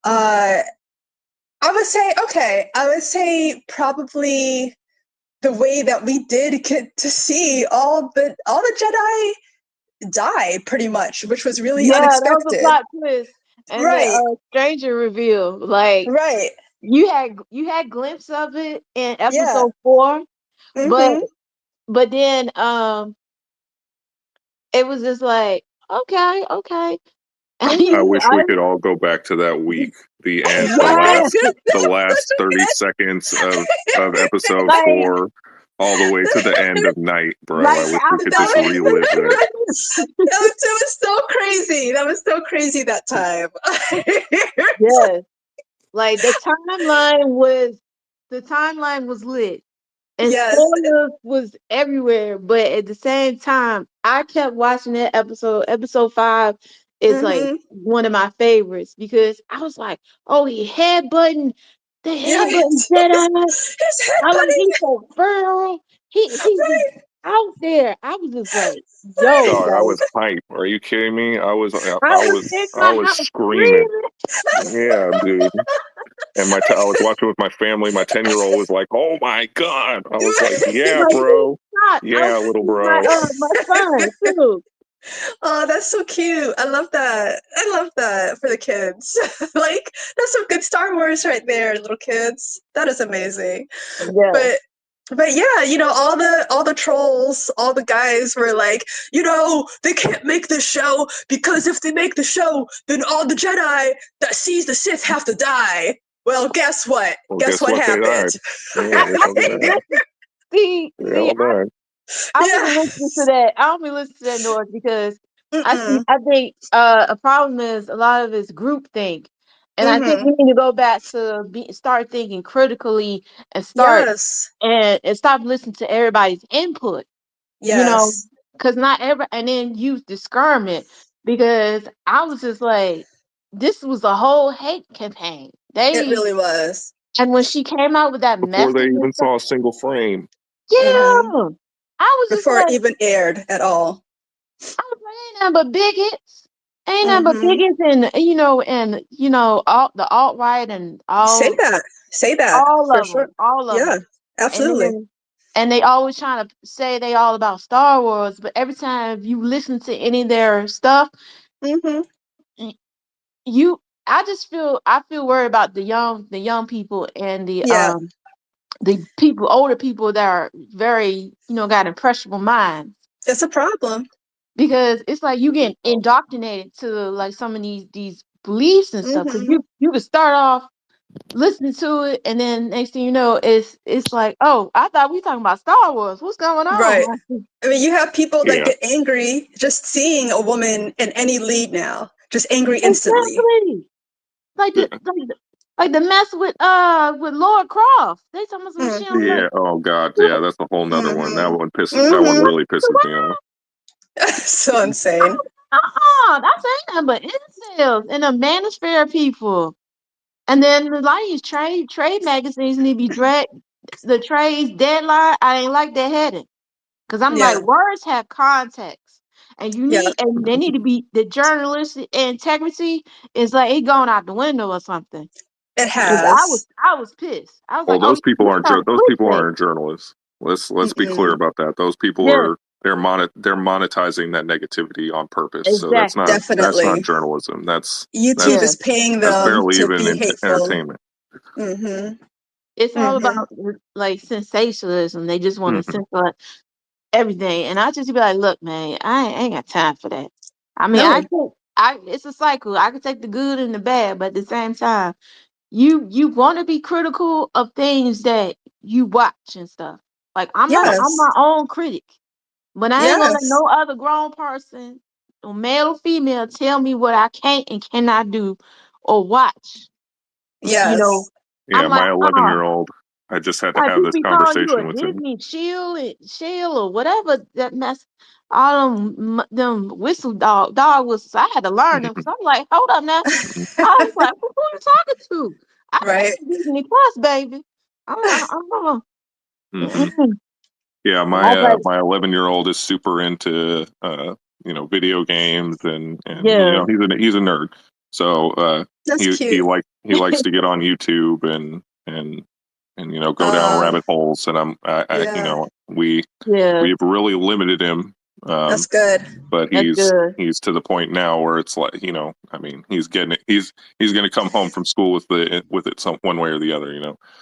uh, I would say probably the way that we did get to see all the Jedi die, pretty much, which was really Yeah, that was a unexpected. plot twist. And the Right, stranger reveal. Like right, you had glimpse of it in yeah. episode 4, but Mm-hmm. then it was just like, okay, okay. And Mm-hmm. I wish I we could all go back to that week, the end, yes, the That was last 30 so seconds of episode like 4, all the way to the end of night, bro. I like wish we I could that just said, relive it. It was so crazy. That was so crazy that time. yes. Like the timeline was lit. And Yes. spoilers was everywhere, but at the same time, I kept watching that episode. Episode 5 is like Mm-hmm. one of my favorites because I was like, "Oh, he headbutting the Yeah, headbutting Jedi. his I like headbutting. he's so thorough. He just Right, out there." I was just like, "Yo, right. Dog, I like was hype. Are you kidding me? I was I was in I my was house screaming. screaming." Yeah, dude. And I was watching with my family. My 10-year-old was like, "Oh my god!" I was like, "Yeah, Like he bro. shot. I Yeah, was little with my bro." my son too. Oh, that's so cute. I love that. I love that for the kids. Like, that's some good Star Wars right there, little kids. That is amazing. Yeah. But yeah, all the trolls, all the guys were like, they can't make this show because if they make the show, then all the Jedi that sees the Sith have to die. Well, guess what? Well, Guess guess what what? They happened? died. Yeah, guess what? They died. See, They see, all died. I don't be listening to Yes. that. I don't be listening to that noise because Mm-mm. I think a problem is a lot of it's groupthink, and I think Mm-hmm. we need to go back to start thinking critically and Yes. stop listening to everybody's input. You know, Yes. because not every and then use discernment because I was just like, this was a whole hate campaign. It They really was. and when she came out with that Before they message and even stuff, saw a single frame. Hmm. Yeah. I was just Before it like, even aired at all. I was like, ain't nothing but bigots. Ain't nothing but Hmm. bigots and all the alt right and Say that. Say that for sure. all of Yeah, them. And absolutely. then and they always trying to say they all about Star Wars, but every time you listen to any of their stuff, Hmm. y- you I feel worried about the young people and Yeah, the people older people that are very got impressionable minds, it's a problem. because it's like you getting indoctrinated to like some of these beliefs and stuff, because Hmm. you could start off listening to it, and then next thing you know, it's like, oh, I thought we talking about Star Wars. What's going Right. on? I mean, you have people that Yeah. get angry just seeing a woman in any lead now, just angry instantly. Exactly. Like Yeah. the mess with Lord Croft. They talking about some shit on Yeah. look. Oh God. Yeah. That's a whole nother one. Hmm. That one Hmm. really pisses me off. So insane. That's ain't nothing but incels and the manosphere people. And then a lot of these trade magazines need to be dragged. The trade's deadline, I ain't like that heading. Cause I'm Yeah, like, words have context. yeah, And they need to be, the journalistic integrity is like it going out the window or something. it Cause has. I was pissed. I was Well, like, oh, you trying to those people clickbait. aren't journalists. Let's be clear Mm-mm. about that. Those people Yeah, are they're monetizing that negativity on purpose. So exactly. that's not Definitely. journalism. YouTube Yeah. is paying That's them barely to even be hateful. entertainment. Hmm. It's all Hmm. about like sensationalism. They just want to Hmm. censor everything. And I just be like, look, man, I ain't got time for that. I mean, No. I it's a cycle. I can take the good and the bad, but at the same time, you want to be critical of things that you watch and stuff. Like I'm Yes. my own critic, but I ain't gonna let Yes. no other grown person, or male or female, tell me what I can't and cannot do or watch. You know, Yes. Yeah, I'm like, my 11-year-old, I just had to like have people this be calling you a conversation with him. Disney shill or whatever that mess. All them whistle dog whistles. I had to learn them because I'm like, hold up now. I was like, who you talking to? I pay Right. for Disney Plus, baby. I'm Hmm. mm-mm. Yeah, And I was like, my 11-year-old is super into video games and yeah, he's a nerd. So That's cute. he likes to get on YouTube and go down Uh, rabbit holes, and yeah, yeah, we've really limited him. that's Um, good. but that's good. he's to the point now where it's like, I mean, he's getting it. He's going to come home from school with it some one way or the other.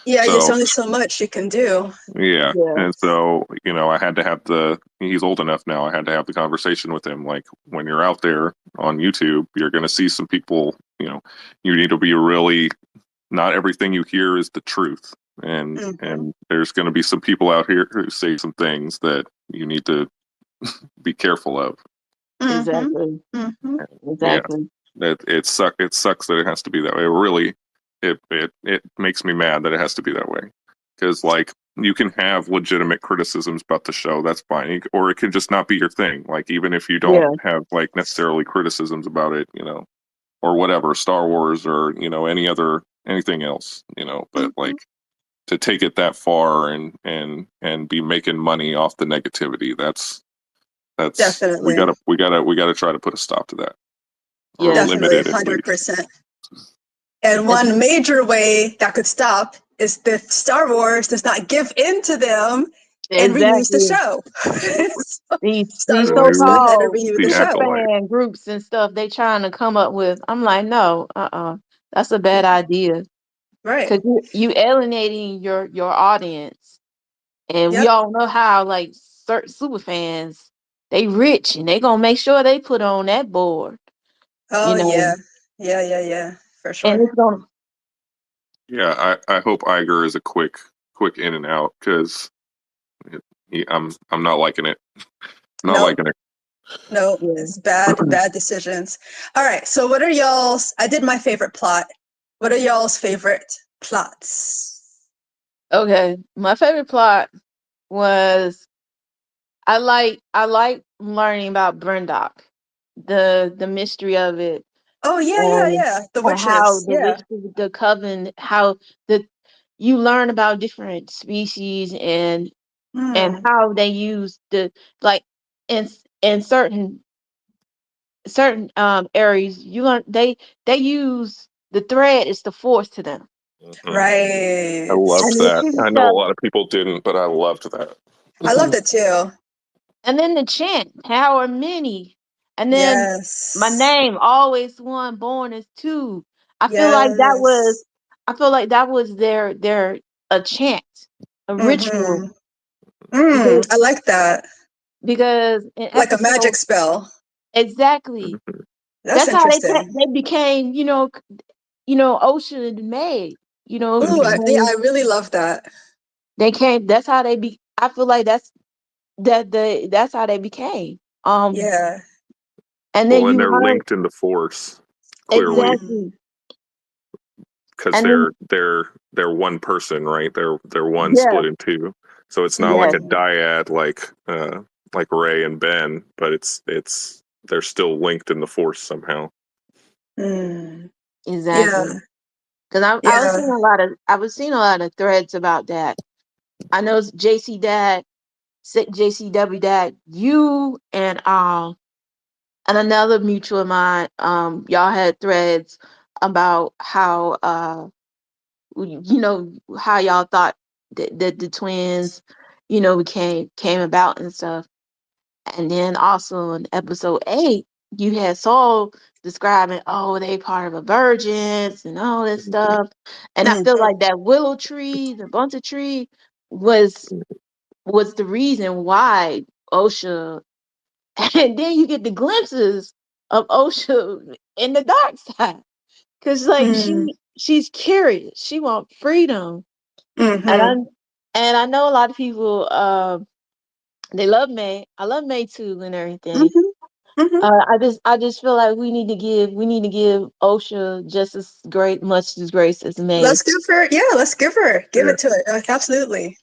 Yeah, there's So only so much you can do. yeah, Yeah, and so I had to have he's old enough now. I had to have the conversation with him. Like, when you're out there on YouTube, you're going to see some people. You need to be really, not everything you hear is the truth, and Hmm. and there's going to be some people out here who say some things that you need to be careful of. Hmm. exactly, Hmm. Yeah, exactly. it sucks that it has to be that way. It really, it makes me mad that it has to be that way. Because, like, you can have legitimate criticisms about the show, that's fine, or it could just not be your thing. Like, even if you don't Yeah. have like necessarily criticisms about it, or whatever, Star Wars or anything else, but Hmm. like, to take it that far and be making money off the negativity, that's Definitely. we gotta try to put a stop to that, or Yes. limit Definitely. it at least. 100%. And And one major way that could stop is if Star Wars does not give in to them and renews the exactly. show. So Star These Wars, go Renew ahead and so-called renew the the super show. acolyte. fan groups and stuff they trying to come up with. I'm like, no, that's a bad idea. Right. Cause you alienating your audience, and we Yep. all know how like certain super fans, they rich and they gonna make sure they put on that board, Oh, you know, yeah. Yeah, yeah, yeah. For and sure. it's gonna Yeah, I hope Iger is a quick in and out, because I'm not liking it. Not Nope. liking it. Nope. yeah. It's bad decisions. All right. So, what are y'all's? I did my favorite plot. What are y'all's favorite plots? Okay, my favorite plot was I like learning about Brendock, the mystery of it, Oh, yeah, yeah, and yeah. The and how witches. the Yeah. witch, the coven, how the you learn about different species and and Mm. how they use the like in in certain areas you learn they use the thread is the force to them. Mhm. I Right. loved And then that. she I would know a tell, lot of people didn't, but I loved that. I loved it too. and then the chant, power many, and then my Yes. name, always one, born is two. I feel like that was, Yes. I feel like that was their a chant, a ritual, Mm-hmm. Mm, because I like that. in Like a magic episode spell. exactly Mhm. That's that's how interesting. they became, Ocean and May, Ooh, yeah, became I really love that. they came. That's how they be. I feel like that's how they became. Yeah. And then Well, and you they're learn linked in the Force clearly Mm, exactly, because and then they're one person, right? They're one yes, split in two. So it's not like yes, a dyad like Ray and Ben, but it's they're still linked in the Force somehow. mm. Yeah. exactly. Because Yeah. I was seeing a lot of threads about that. I know it's JC Dad, JCW Dad, you and another mutual of mine, y'all had threads about how how y'all thought that the twins, came about and stuff. And then also in episode 8, you had Saul describing, oh, they part of a virgins and all this stuff. And I feel Mm-hmm. like that willow tree, the bunch of tree, was was the reason why OSHA. And then you get the glimpses of OSHA in the dark side, because like Mm, she's curious, she wants freedom, and mm-hmm. I know a lot of people they love May. I love May too and everything. Mm-hmm. Mm-hmm. I just feel like we need to give OSHA just as much as grace as May, Let's give her, yeah, let's give Yeah, it to her. Absolutely.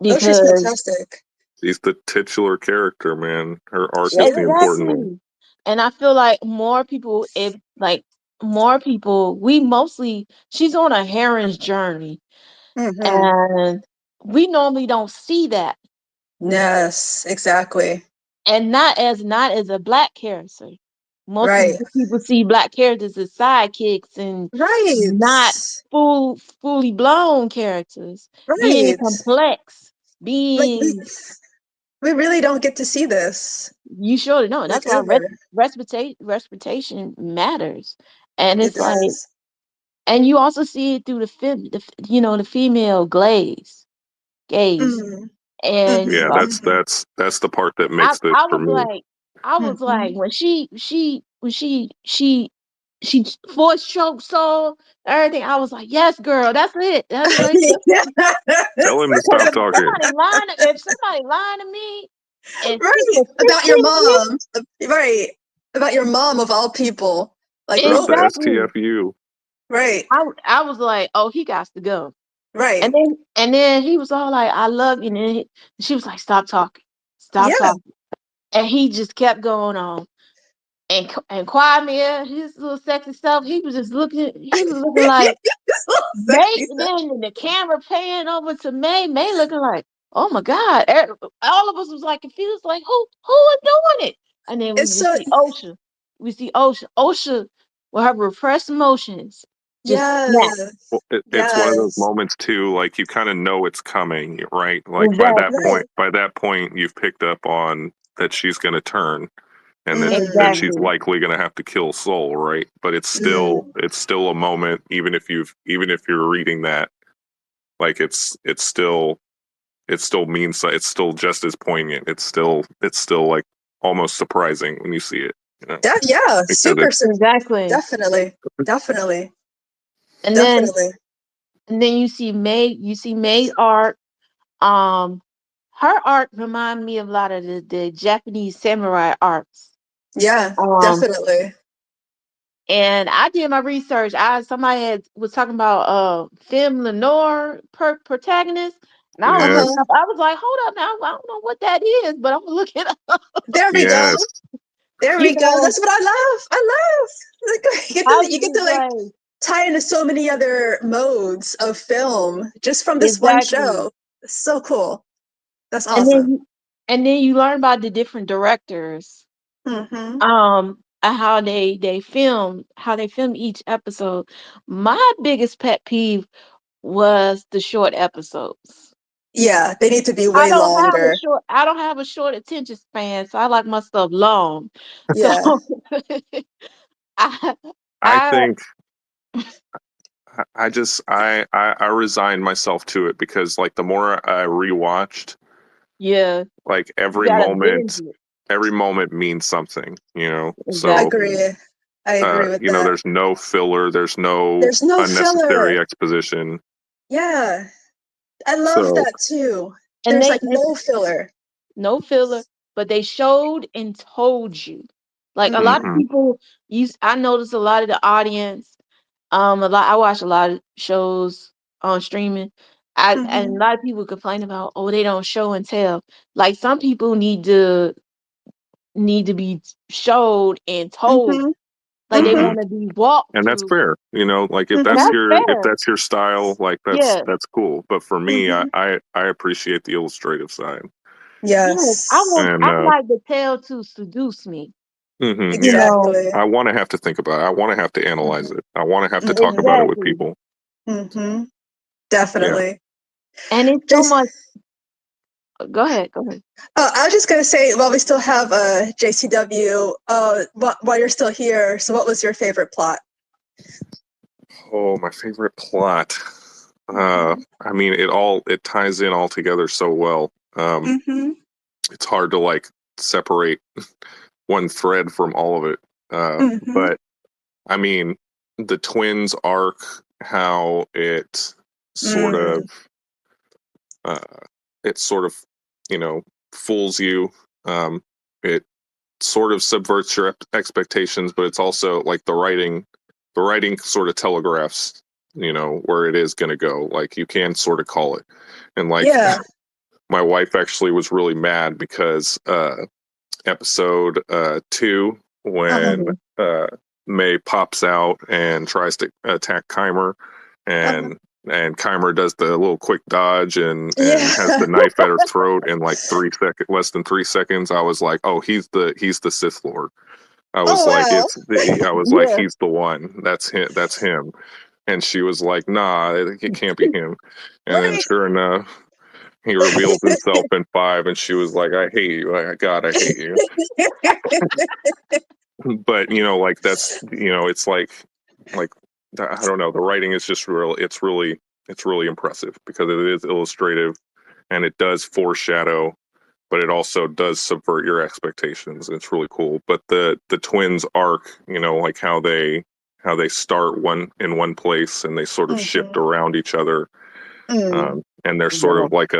Oh, she's because fantastic. she's the titular character, man. Her arc She is the is. important one. exactly. And I feel like more people, if like more people, we mostly she's on a heron's journey, Mm-hmm. and we normally don't see that, Yes, exactly. and not as a black character. Most of Right. the people see black characters as sidekicks and Right. not fully blown characters, being Right. complex, Like being we really don't get to see this you surely know. And like that's why ever. reputation matters. And It it's like, does. and you also see it through the female gaze. Mm, And Yeah, mm-hmm, like mm-hmm. that's the part that I makes this I for was me. like I was Mm-hmm. like when she voice choked soul everything. I was like, yes, girl, that's it. That's right. Yeah. Tell him to Because stop talking. if somebody lying to me and she Right. About your suspicious, mom. Right. About your mom of all people. Like, That's the nope. exactly. STFU. Right. I was like, oh, he got to go. Right. And then he was all like, I love you. And then she was like, stop talking, stop Yeah. talking. And he just kept going on. And Kwame, his little sexy stuff, he was looking like It's a little May. sexy And stuff. then the camera pan over to May. May looking like, oh my God. All of us was like confused, like who is doing it? And then we It's just so see OSHA. We see OSHA. OSHA with her repressed emotions just snap. yes. Well, it's one of those Yes. moments too, like you kind of know it's coming, right? Like Exactly. Right. by that point, you've picked up on that she's going to turn, and that Mm, she's Exactly. likely going to have to kill Soul, right? But mm. it's still a moment, even if you're reading that, like it still means it's still just as poignant. It's still like almost surprising when you see it, you know, Yeah, because super, it's Exactly. definitely. Definitely. And then Definitely. you see May's art. Um, her art remind me of a lot of the Japanese samurai arts. Yeah, Um, definitely. and I did my research. Somebody was talking about film Lenore protagonist, and I was yes, looking Uh-huh. up. I was like, hold up now, I don't know what that is, but I'm gonna look it up. There we go. yes. There You we go. know, That's what I love. I love. Like, I was you get to just like like, tie into so many other modes of film just from this one exactly. show. It's so cool. That's And then awesome. you learn about the different directors, Mm-hmm. and how they film each episode. My biggest pet peeve was the short episodes. Yeah, they need to be way longer. I don't have a short attention span, so I like my stuff long. So Yeah. I I I think I just I resigned myself to it because like the more I rewatched, yeah, like you gotta binge it. every moment means something, you know. So Exactly. Agree. I agree with you know, that. there's no filler, there's no There's no unnecessary filler. exposition. Yeah. I love So that too. And There's they like no filler. no filler, but they showed and told you. Like a lot of Mm-hmm. mhm, people I noticed a lot of the audience, I watch a lot of shows on streaming. And a Mm-hmm. lot of people complain about, oh, they don't show and tell. Like some people need to be showed and told. Mm-hmm. Like they Mm-hmm. mhm. want to be walked And that's through. fair, you know. Like And that's if fair. that's your style, like Yeah. that's cool. But for me, Mm-hmm. I appreciate the illustrative side, Yes. Yes. and I like the tale to seduce me. mhm, You yeah, know, Exactly. I want to have to think about it. I want to have to analyze Mm-hmm. it. I want to have to talk about it with exactly. people. Mm-hmm. Yeah. Definitely. And it's so Jason, much. Go ahead. Go ahead. I was just gonna say, while we still have JCW, while you're still here, so what was your favorite plot? Oh, my favorite plot. Mm-hmm. I mean, it ties in all together so well. Mm-hmm. It's hard to like separate one thread from all of it. Mm-hmm. But I mean, the twins arc, how sort of, Mm. uh, it sort of, you know, fools you. It sort of subverts your expectations, but it's also like the writing sort of telegraphs, you know, where it is going to go. Like you can sort of call it. And like Yeah. my wife actually was really mad because episode 2 Uh-huh. when May pops out and tries to attack Keimer, Uh-huh. and Keimer does the little quick dodge Yeah. and has the knife at her throat in like less than 3 seconds. I was like, oh, he's the Sith Lord. Oh wow. I was like, Yeah. he's the one. That's him. That's him. And she was like, nah, it can't be him. And then Right. sure enough, he reveals himself in 5, and she was like, I hate you. Like, God, I hate you. But you know, like that's, you know, it's like I don't know, the writing is just real. It's really impressive because it is illustrative and it does foreshadow, but it also does subvert your expectations. It's really cool. But the twins arc, you know, like how they start one place and they sort of shift Mm-hmm. around each other, Mm. and they're sort Yeah. of like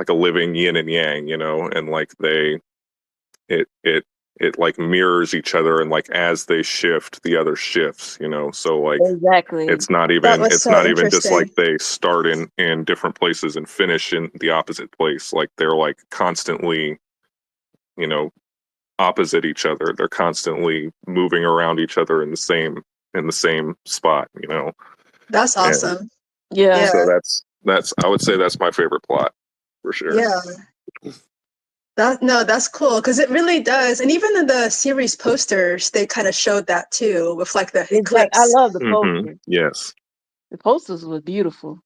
a living yin and yang, you know, and like it it it like mirrors each other, and like as they shift, the other shifts, you know. So like Exactly. That was it's so not even just like interesting. they start in different places and finish in the opposite place. Like they're like constantly, you know, opposite each other. They're constantly moving around each other in the same spot, you know. That's And awesome. Yeah. Yeah. so that's I would say that's my favorite plot for sure. Yeah. That no, that's cool because it really does. And even in the series posters, they kind of showed that too, with like the Exactly. I eclipse. love the Mm-hmm. posters. Yes. The posters were beautiful.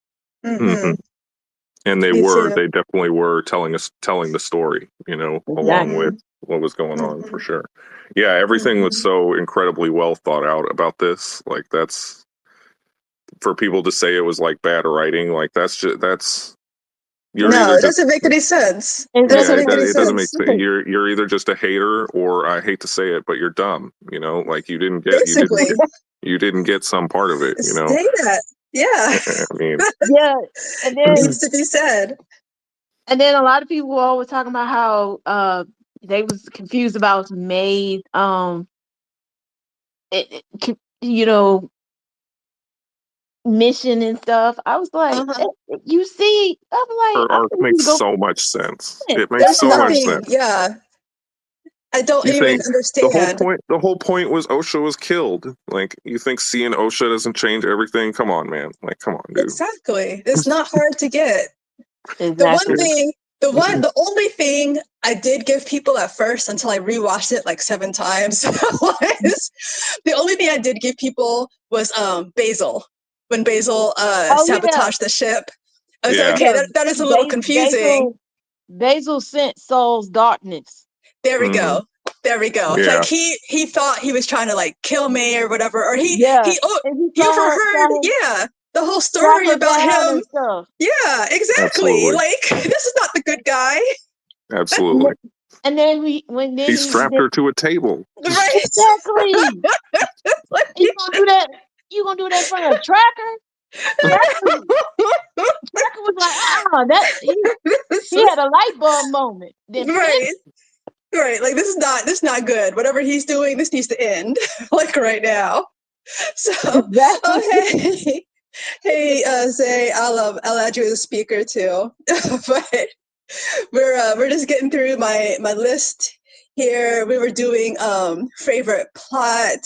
Mm-hmm. Mm-hmm. And Me too. they definitely were telling the story, you know, along Exactly. with Mm-hmm. what was going on for Mm-hmm. sure. Yeah, everything was Mm-hmm. so incredibly well thought out about this. Like that's, for people to say it was like bad writing, like that's, you're No, either it just, doesn't make any sense. It yeah, doesn't Exactly. make any it doesn't make sense. sense. You're either just a hater, or I hate to say it, but you're dumb, you know, like Basically, you didn't get some part of it, you know. say that. Yeah, I mean, Yeah. And it then needs to be said. a lot of people were always talking about how they was confused about May's you know, mission and stuff. I was like, Uh-huh. you see, I'm like, her I arc think you makes go so much sense. for it. It makes There's so much nothing. sense. Yeah, I don't You even think understand. the whole point was Osha was killed. Like, you think seeing Osha doesn't change everything? Come on, man. Like, come on, dude. Exactly. It's not hard to get. The one Exactly. thing, the only thing I did give people at first until I rewatched it like 7 times was the only thing I did give people was Basil. When Basil Oh yeah, sabotaged the ship. I was like, Yeah. okay, yeah. that is a little confusing. Basil sent Soul's darkness. There we Hmm. go. There we go. Like Yeah. he thought he was trying to like kill me or whatever, or Yeah, oh, and he he saw overheard, him yeah, the whole strap story her about down him. and stuff. Yeah, exactly. Absolutely. Like this is not the good guy. Absolutely. And then when He then he strapped her to a table. Right. exactly. Like, You gonna do that? You gonna do that in front of Tracker? Tracker, Tracker was like, that he had a light bulb moment. Then pip, right. Right. Like this is not good. Whatever he's doing, this needs to end. Like right now. So exactly. okay. Hey, Zay, I'll add you as a speaker too. But we're just getting through my list here. We were doing favorite plot,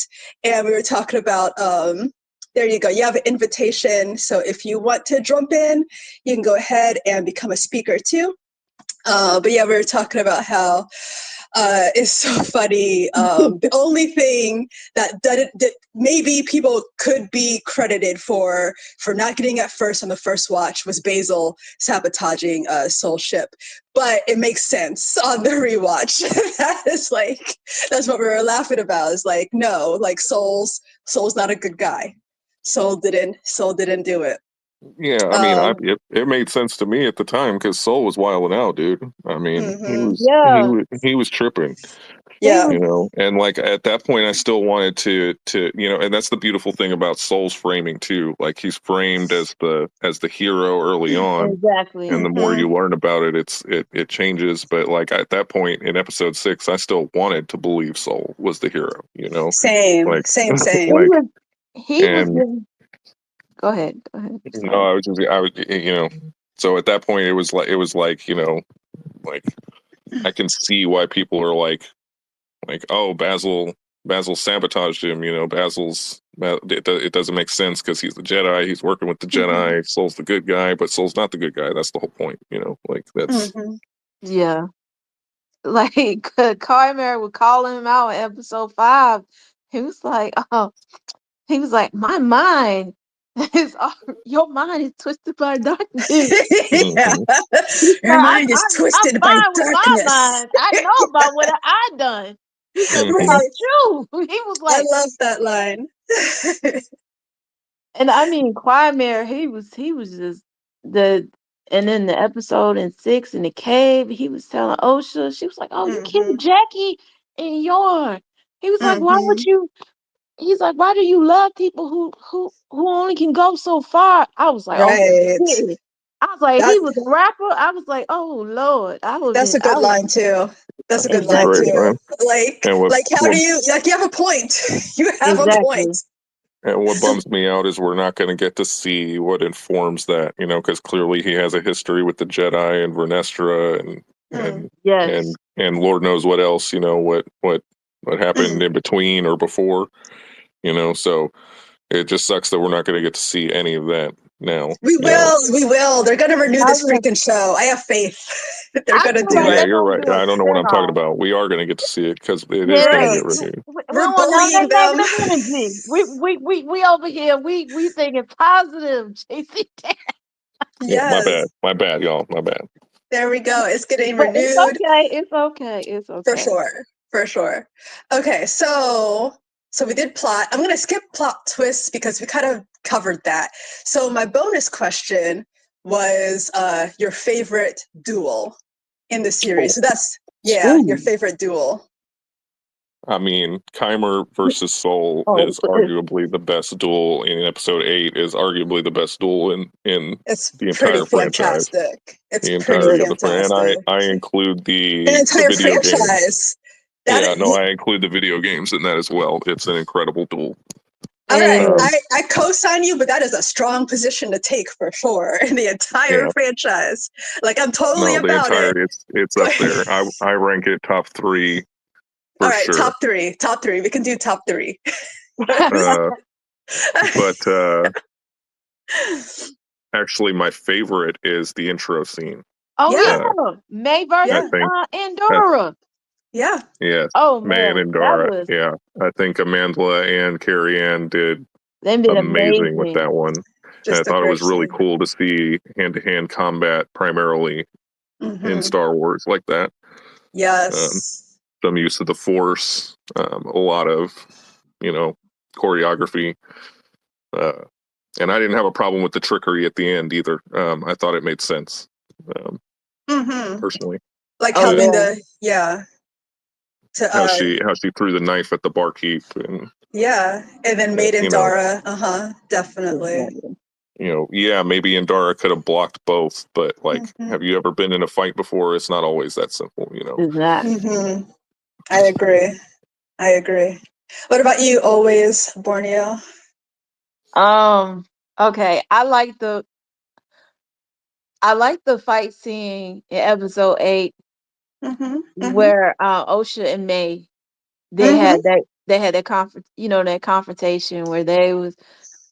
and we were talking about there you go. You have an invitation, so if you want to jump in, you can go ahead and become a speaker too. But yeah, we were talking about how it's so funny. The only thing that maybe people could be credited for not getting at first on the first watch was Basil sabotaging Soul Ship, but it makes sense on the rewatch. That is like that's what we were laughing about. Is like no, like Soul's not a good guy. Soul didn't do it. Yeah, I mean, Um, it made sense to me at the time because Soul was wilding out, dude. I mean, mhm, Yeah, he was tripping, he yeah. was. and like at that point, I still wanted to and that's the beautiful thing about Soul's framing too. Like he's framed as the hero early on, Exactly. and the more Mhm. you learn about it, it changes. But like at that point in episode 6, I still wanted to believe Soul was the hero. Same, Like same, He same. like was. He was. and Go ahead. Go ahead. no, Sorry. I was so at that point it was like like I can see why people are like oh Basil sabotaged him. It doesn't make sense because he's the Jedi. He's working with the Mhm. Jedi. Soul's the good guy, but Soul's not the good guy. That's the whole point. Like that's Mhm. Yeah. Like Carmer would call him out in episode 5. He was like, "Oh, he was like, my mind is your mind is twisted by darkness." Yeah. Mhm. He said, Your mind is I'm twisted by fine with my darkness. mind. I know about what I done. He said, "This Mhm. is Right. true." He was I like, love that line. and I mean, Quagmire, he was just the, and then the episode in 6 in the cave, he was telling Osha, she was like, "Oh, you killed Mhm. Jackie and Yorn." He was like, "Why would Mhm. you?" He's like, "Why do you love people who only can go so far?" I was like, "Oh Right. shit." I was like, That he was a rapper. I was like, "Oh Lord." that's a I good was line too. That's a good That's a line great exactly. too. line. Like And like how do you like you have a point. You have a point. Exactly. what bums me out is we're not going to get to see what informs that, because clearly he has a history with the Jedi and Vernestra Mm. and Lord knows what else, what happened in between or before, So it just sucks that we're not going to get to see any of that now. We will, we will. They're gonna renew I this was freaking show. I have faith. They're I gonna feel do like Yeah, it. they're you're gonna right. do a I don't know what I'm talking spinoff. about. We are going to get to see it because it is going to Yeah, get Right. renewed. we We're don't want none of bullying that them. negative energy. We over here. We thinking positive. JC. Yeah, my bad. Yes. My bad, y'all. My bad. There we go. It's getting But it's renewed. okay. It's okay. It's For okay. sure. For sure. Okay, so we did plot. I'm gonna skip plot twists because we kind of covered that. So my bonus question was your favorite duel in the Oh, series. So that's yeah, your Ooh. favorite duel. I mean, Keimer versus Soul Oh, is arguably the best duel in episode 8. Is arguably the best duel in It's the pretty entire franchise, fantastic. It's the pretty entirety of the and fantastic. I include An the entire video game. franchise. That Yeah, no, I include the video games in that as well. It's an incredible duel. all right, Um, and I co-sign you, but that is a strong position to take for sure in the entire yeah, franchise. Like I'm totally no, the about it. entirety. It's up But there. I rank it top 3 all for right, sure. top three, top three. We can do top three. Uh, but actually my favorite is the intro scene. Oh Yeah. yeah, May I versus Yeah. think that Andorra. Yeah. yes, Oh May and man, that Indara. was Yeah, I think Amanda and Carrie Ann did they did amazing with amazing. that one. And I Just a thought it great was really scene. cool to see hand-to-hand combat primarily in Mm-hmm. Star Wars like that. Yes. Some use of the Force, a lot of, choreography. Uh, and I didn't have a problem with the trickery at the end either. I thought it made sense, Mm-hmm. personally. Like Oh having yeah, the, yeah, to, How she threw the knife at the barkeep, and yeah. And then Maid and Dara. Uh-huh. Definitely. exactly. yeah, maybe Indara could have blocked both, but like, Mm-hmm. have you ever been in a fight before? It's not always that simple. Exactly. Mm-hmm. I agree. I agree. What about you, always, Borneo? Okay, I like the fight scene in episode 8 Mm-hmm. Mm-hmm. where Osha and May Mm-hmm. they had that that confrontation where they was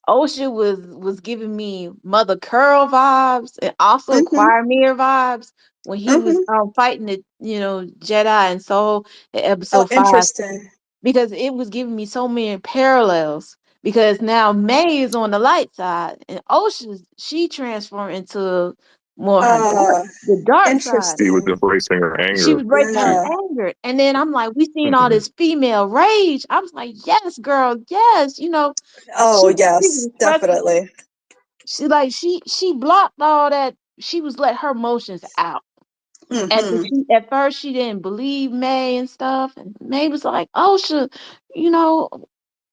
Osha was giving me Mother Curl vibes and also Mm-hmm. Quiremere vibes when he was Mm-hmm. fighting the Jedi and Soul in Oh, episode 5, interesting. because it was giving me so many parallels, because now May is on the light side and Osha, she transformed into more her Uh, the dark side. She was interesting. embracing her She anger was breaking her too. Yeah. anger. And then I'm like, we seen all Hmm. this female rage. I was like, yes, girl, yes. Oh, She yes, was expressing, definitely. she blocked all that. She was let her emotions out. Mm-hmm. At first she didn't believe May and stuff. And May was like, oh, you know,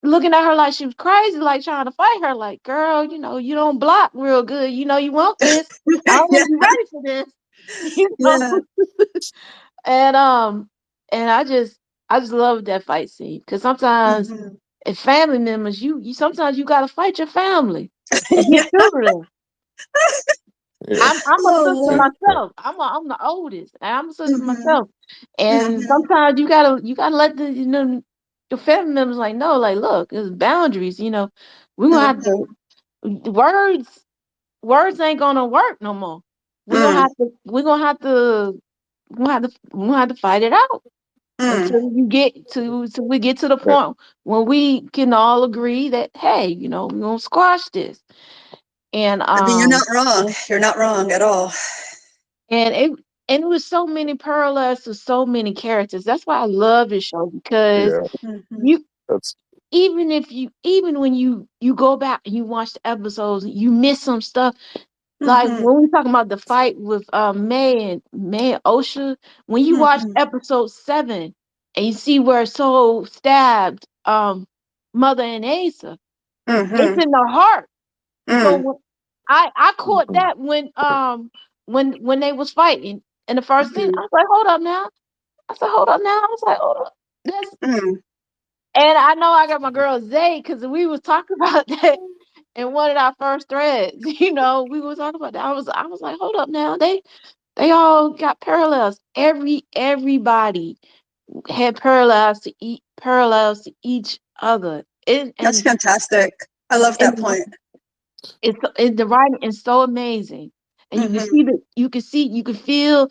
looking at her like she was crazy, like trying to fight her, like, girl, you don't block real good. You want this. I don't know Yeah. if you're ready for this. You know? Yeah. And I just love that fight scene, because sometimes Mm-hmm. if family members, you sometimes you gotta fight your family and get Yeah. through to them. Yeah, I'm a sister Oh. myself. I'm the oldest, and I'm a sister Mm-hmm. myself. And Mm-hmm. sometimes you gotta let your family members like know, like, look, there's boundaries. We gonna have Mm-hmm. to words ain't gonna work no more. We're gonna Mm. have to we're gonna have to we're gonna have to fight it out Mm. until we get to the point when we can all agree that, hey, we're gonna squash this. And I mean, you're not wrong. You're not wrong at all. and it and it was so many parallels to so many characters. That's why I love this show, because yeah. Mm-hmm. you That's even when you go back and you watch the episodes, you miss some stuff. Like Mm-hmm. when we talking about the fight with May and Osha, when you watch Mm-hmm. episode 7 and you see where Soul stabbed Mother and Asa, it's Mm-hmm. in the heart. So Mm. I caught that when they was fighting in the first scene. I was like, hold up now. I said, hold up now. I was like, hold up. That's Mm. And I know I got my girl Zay, because we was talking about that in one of our first threads. We were talking about that. I was like, hold up now. They all got parallels. Everybody had parallels to each other. And That's and fantastic. I love that and point. the writing is so amazing. And you can Mm-hmm. see you feel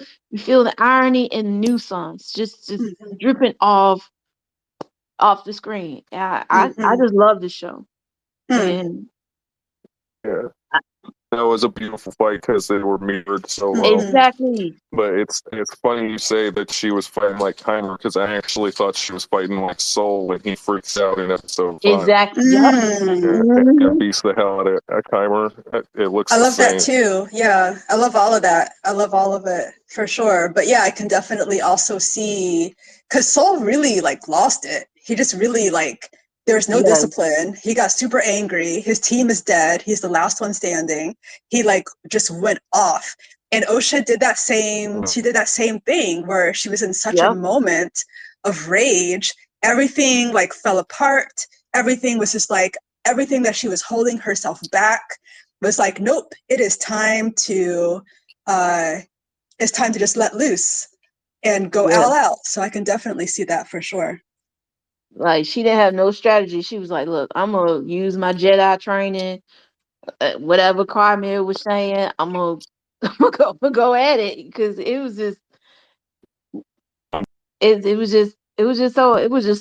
the irony and the nuisance just Mm-hmm. dripping off the screen. I Mm-hmm. just love the show. Mm. And yeah. That was a beautiful fight because they were mirrored so well. Mm-hmm. exactly, But it's funny you say that she was fighting like Keimer, because I actually thought she was fighting like Soul when he freaks out in episode 5. exactly. Yep. Mm. And Hmm. beats the hell out of Keimer. It looks I the love that same. too. Yeah, I love all of that. I love all of it for sure. But yeah, I can definitely also see because Soul really like lost it. He just really like there's no Yeah. discipline. He got super angry. His team is dead. He's the last one standing. He like just went off. And Osha did that same. Mm. She did that same thing where she was in such a Yep. moment of rage. Everything like fell apart. Everything was just like everything that she was holding herself back was like, nope, uh, it's time to just let loose and go Yeah. all out. So I can definitely see that for sure. Like, she didn't have no strategy. She was like, "Look, I'm gonna use my Jedi training. whatever Carmel was saying, I'm gonna go at it because it was just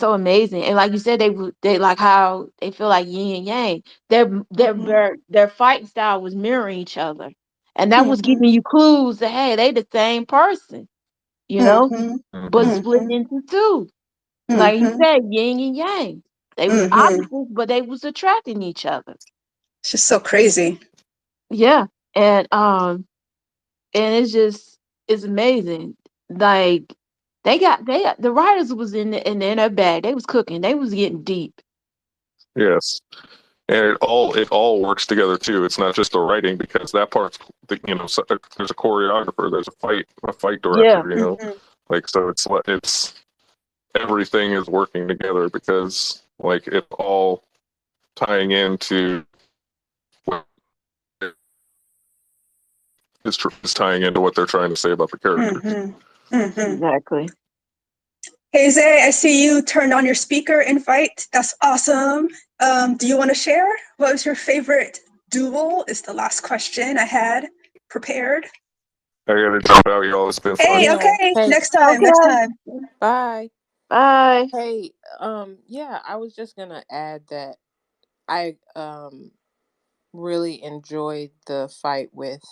so amazing. And like you said, they like how they feel like yin and yang. Mhm. Their fighting style was mirroring each other, and that was Mhm. giving you clues that hey, they the same person, you know, Mhm. but Mhm. split Mhm. into two. Like you Mhm. said, yin and yang. They was Mhm. opposites, but they was attracting each other. It's just so crazy. Yeah, and it's amazing. Like the writers was in their bag. They was cooking. They was getting deep. Yes. And it all works together too. It's not just the writing because that part's there's a choreographer, there's a fight Yeah, director, Mhm. like so it's everything is working together because like it's all tying into what is tying into what they're trying to say about the characters. Mhm. Mhm. exactly. Hey Zay, I see you turned on your speaker invite. That's awesome. Do you want to share? What was your favorite duel? Is the last question I had prepared. I gotta jump out, y'all. It's been fun. Hey, Yeah. okay. Hey, Next time. Next Okay. time. bye. Bye. Hey, yeah, I was just gonna add that I really enjoyed the fight with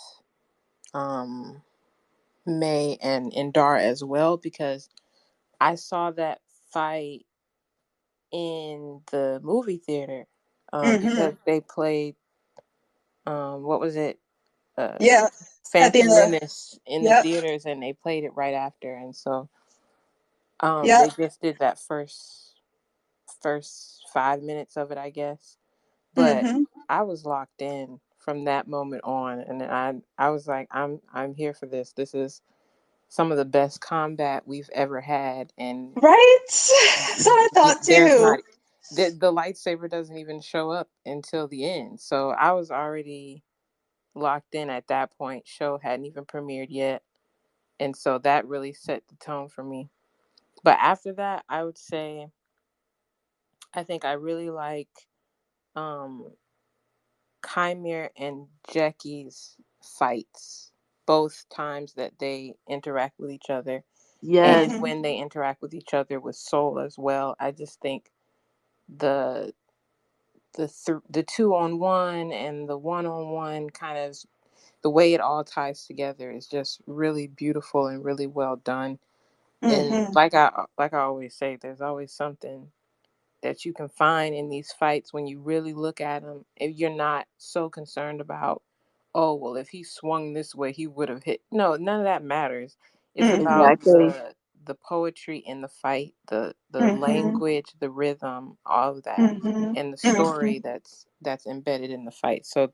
um May and Indara as well because I saw that fight in the movie theater Mm-hmm. because they played what was it? Uh Yeah. At the Phantom end of Menace in the yep. theaters and they played it right after and so Yep. they just did that first 5 minutes of it, I guess. But Mm-hmm. I was locked in from that moment on, and I was like, I'm here for this. This is some of the best combat we've ever had, and Right? That's what I thought there's too. not the lightsaber doesn't even show up until the end. So I was already locked in at that point. Show hadn't even premiered yet, and so that really set the tone for me. But after that, I would say I think I really like um Chimera and Jackie's fights, both times that they interact with each other, Yes. and Mm-hmm. when they interact with each other with Soul as well. I just think the the 2-on-1 and the 1-on-1 kind of the way it all ties together is just really beautiful and really well done. And Mm-hmm. like I always say, there's always something that you can find in these fights when you really look at them. If you're not so concerned about, oh well, if he swung this way, he would have hit. No, none of that matters. It's Mm-hmm. about Exactly. the poetry in the fight, the Mm-hmm. language, the rhythm, all of that, Mm-hmm. and the Mm-hmm. story that's embedded in the fight. So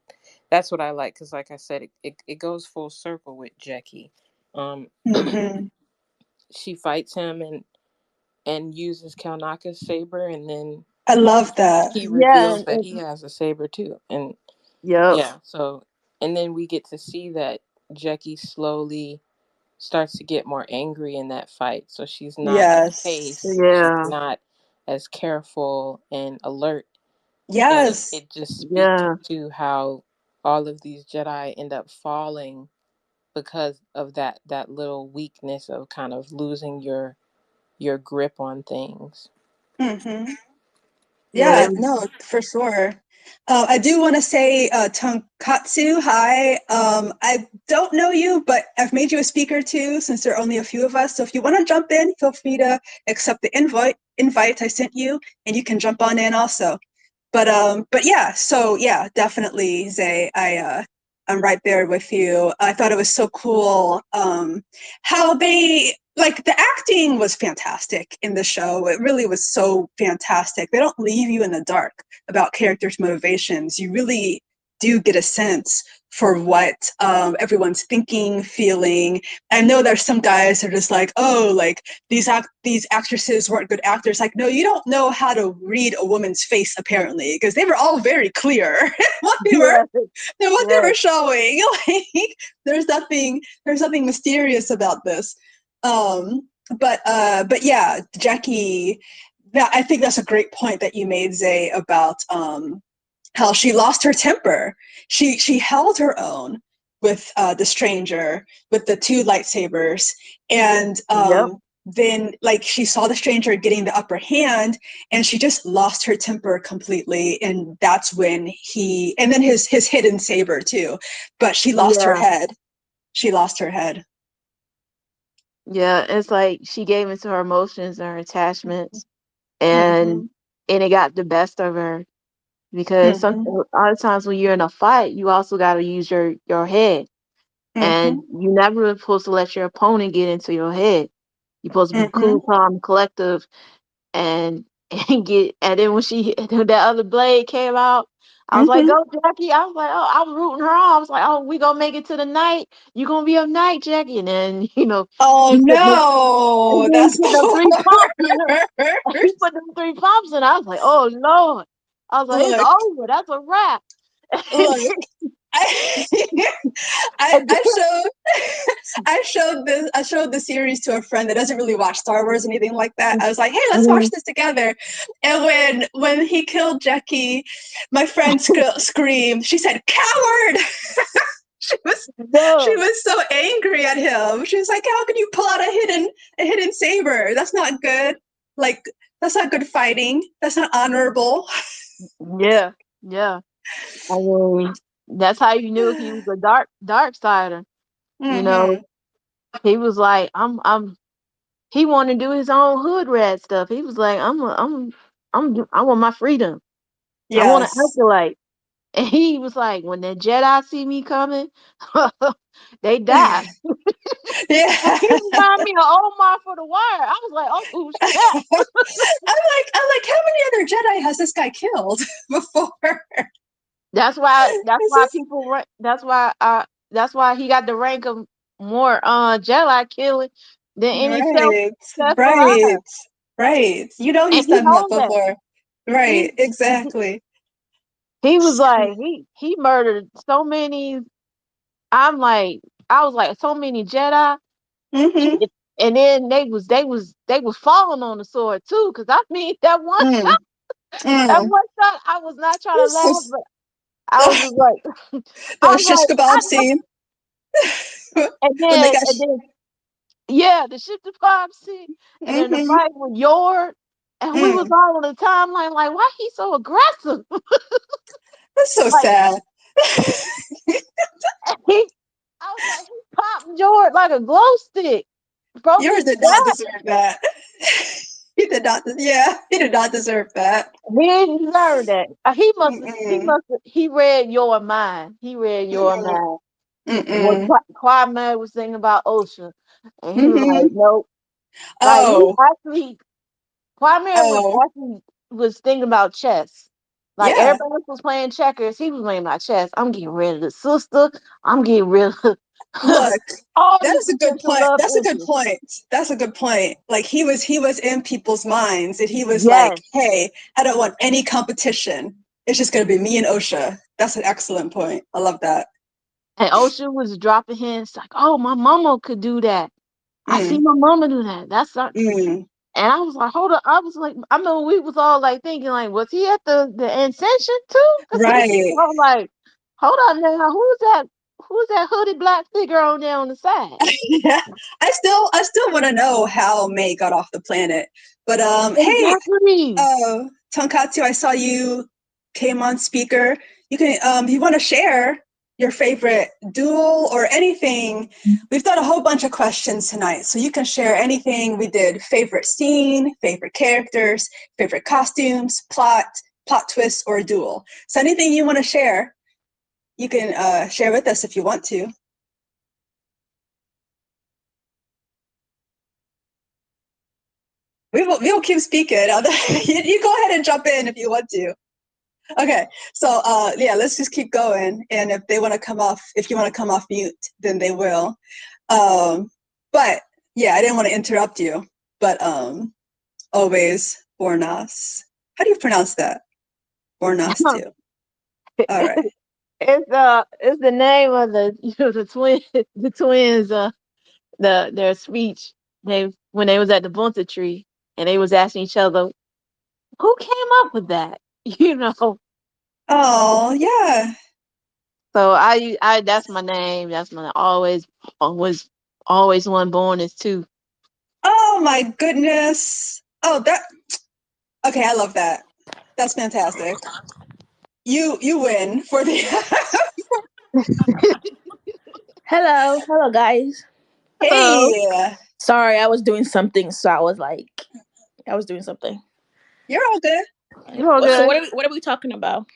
that's what I like because, like I said, it goes full circle with Jackie. Um, Mm-hmm. she fights him and uses Kalnaka's saber, and then I love that. he Yeah. reveals that he has a saber too. And Yep. yeah, so and then we get to see that Jackie slowly starts to get more angry in that fight. So she's not as Yes. paced, she's Yeah. not as careful and alert. And Yes. it just speaks Yeah. to how all of these Jedi end up falling because of that little weakness of kind of losing your grip on things. Mm-hmm. Yeah. Yeah, no, for sure. I do want to say, Tonkatsu, hi. I don't know you, but I've made you a speaker too, since there are only a few of us. So if you want to jump in, feel free to accept the invite I sent you, and you can jump on in also. But yeah, so yeah, definitely, Zay. I'm right there with you. I thought it was so cool how they like the acting was fantastic in the show. It really was so fantastic. They don't leave you in the dark about characters' motivations. You really do get a sense for what everyone's thinking, feeling. I know there's some guys that are just like, oh, like these actresses weren't good actors. Like, no, you don't know how to read a woman's face apparently, because they were all very clear what they were Yeah. what they Yeah. were showing. Like, there's nothing mysterious about this. Um, but yeah, Jackie. I think that's a great point that you made, Zay, about how she lost her temper. She held her own with the stranger with the two lightsabers, and Yep. then like she saw the stranger getting the upper hand, and she just lost her temper completely. And that's when he, and then his hidden saber too, but she lost her Yeah. head. She lost her head. Yeah. It's like she gave into her emotions and her attachments, and Mm-hmm. it got the best of her because some Mm-hmm. a lot of times when you're in a fight, you also got to use your head, Mm-hmm. and you never supposed to let your opponent get into your head. You're supposed to be Mm-hmm. cool, calm, collective, and and then when that other blade came out, I was like, Mm-hmm. "Go, Jackie!" I was like, "Oh," I was rooting her on. I was like, "Oh, we gonna make it to the night. You gonna be up night, Jackie?" And then Oh he put them, and no, then he that's put them three pumps in her. He put them three pumps in. I was like, "Oh Lord!" I was like, "It's look, over. That's a wrap." look. I, And I showed I showed the series to a friend that doesn't really watch Star Wars or anything like that. I was like, hey, let's watch then- this together. And when he killed Jackie, my friend screamed. She said, "Coward!" she was she no, was so angry at him. She was like, "How can you pull out a hidden saber? That's not good. Like that's not good fighting. That's not honorable." yeah, yeah. I mean, that's how you knew he was a dark sider. You know, Mm-hmm. he was like, I'm. He wanted to do his own hood rat stuff. He was like, I want my freedom. I want to Yes. acolyte. And he was like, when the Jedi see me coming, they die. And Yeah. he reminded me of Omar for the Wire. I was like, oh snap. I'm like, how many other Jedi has this guy killed before? That's This why is people that's why he got the rank of more Jedi killing than any right, self right, alive. right. You know And he's he done that knows that. before. He Right, exactly. he was like he murdered so many. I'm like I was like so many Jedi. Mm-hmm. And then they was falling on the sword too. Cause I mean Mm, that mm. one shot I was not trying to This laugh, is but I was just like I the was shish like kebab I know. scene And when they then got. and then yeah, the ship to five scene, and then the Mm-hmm. fight with Yord, and we was Mm. all on the timeline like, why he so aggressive? That's so Like sad. he, I was like, he popped Yord like a glow stick, broke Yours his did not back. deserve that. He did not. Yeah, he did not deserve that. He didn't deserve that. Mm-mm. He read your mind. He read your Mm-mm. mind. What Mm-mm. Quad was thinking about Ocean, and he was Mm-hmm. like, nope. Like he Oh, actually Kwame oh, was thinking about chess. Like yeah. everybody else was playing checkers, he was playing about chess. I'm getting rid of the sister. I'm getting rid of Look, all that these is a good potential point. love That's a good interests. point. That's a good point. Like he was in people's minds, and he was like, Yes. "Hey, I don't want any competition. It's just gonna be me and Osha." That's an excellent point. I love that. And Ocean was dropping hints like, oh, my mama could do that. I see Mm, my mama do that. That's not mm, and I was like, hold on. I was like, I mean, we was all like thinking, like, was he at the Ascension too? Because we was right. all like, hold on now, who's that? Who's that hooded black figure on there on the side? Yeah. I still want to know how May got off the planet. But hey, Exactly. Tonkatsu, I saw you came on speaker. You can if you want to share your favorite duel or anything. We've done a whole bunch of questions tonight, so you can share anything we did. Favorite scene, favorite characters, favorite costumes, plot twists, or duel. So anything you want to share, you can share with us if you want to. We will keep speaking. You go ahead and jump in if you want to. Okay, so yeah, let's just keep going. And if they want to come off, if you want to come off mute, then they will. Um, but yeah, I didn't want to interrupt you. But always Bornas. How do you pronounce that? Bornas too. All right. It's the name of the twin the twins their speech they when they was at the Bunta tree and they was asking each other who came up with that. Oh, yeah. So I that's my name. That's my always always one born is two. Oh my goodness. Oh, that okay, I love that. That's fantastic. You win for the Hello, guys. Hello. Hey, Sorry, I was doing something, so I was doing something. you're all good. You all So good? what are we talking about?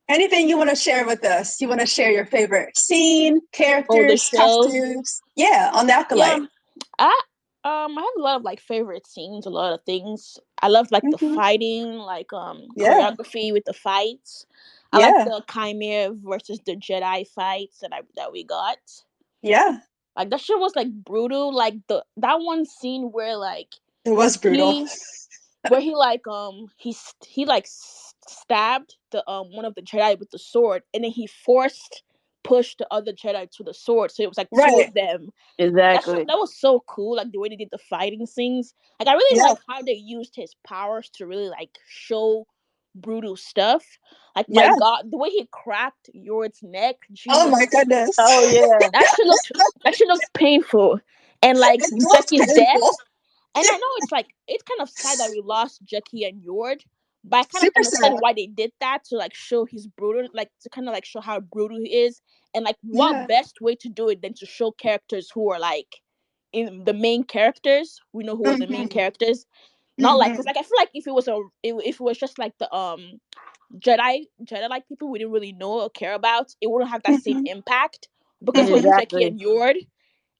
Anything you want to share with us? You want to share your favorite scene, Oh, the characters, show. costumes? Yeah, on the Yeah, Acolyte. I I have a lot of like favorite scenes, a lot of things. I love like the Hmm. fighting, like Yeah, choreography with the fights. I like yeah, the Chimera versus the Jedi fights that we got. yeah. Like that shit was like brutal. Like the that one scene where like It was brutal. he where he like he like stabbed the one of the Jedi with the sword, and then he forced pushed the other Jedi to the sword, so it was like two Right. of them. Exactly. That was so cool, like the way they did the fighting scenes. Like I really Yeah, like how they used his powers to really like show brutal stuff. Like my yeah. God, the way he cracked Yord's neck, Oh my Jesus, goodness. Oh yeah. that shit looked painful. And like It was Jackie's death, painful. and I know it's kind of sad that we lost Jackie and Yord, but I kind of Super sad. understand why they did that to like show his brutal, like to kind of like show how brutal he is, and like what Yeah. best way to do it than to show characters who are like in the main characters. We know who are the main Hmm. characters, not like because Hmm. like I feel like if it was just like the Jedi like people we didn't really know or care about, it wouldn't have that same Hmm. impact. Because when Hmm. it was Jackie Exactly. and Yord,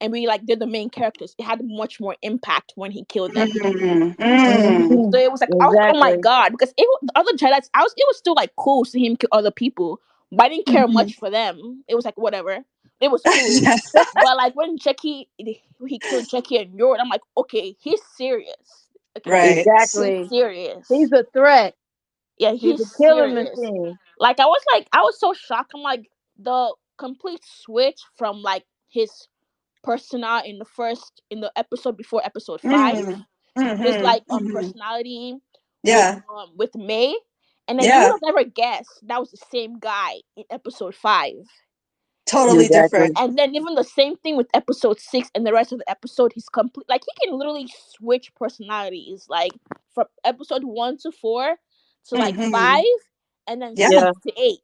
and we like they're the main characters, it had much more impact when he killed them. Mm, mm. Hmm. So it was like I was like, oh my Exactly. god, because the other Jedi's, it was still like cool seeing him kill other people, but I didn't care Mhm. much for them. It was like whatever, it was cool. But like when he killed Jackie and Yord, I'm like, okay, he's serious. Okay, Right. he's Exactly. He's serious. a threat. Yeah, He's he's a killing serious. machine. Like I was so shocked. I'm like the complete switch from like his persona in the episode before episode 5, Mm. his Mhm. like Mhm. personality Yeah. with May, and then you would Yeah. have never guessed that was the same guy in episode 5. Totally Exactly. different. And then even the same thing with episode 6 and the rest of the episode, he's complete like he can literally switch personalities like from episode 1 to 4 to like Mhm. 5, and then Yeah. 6 Yeah. to 8.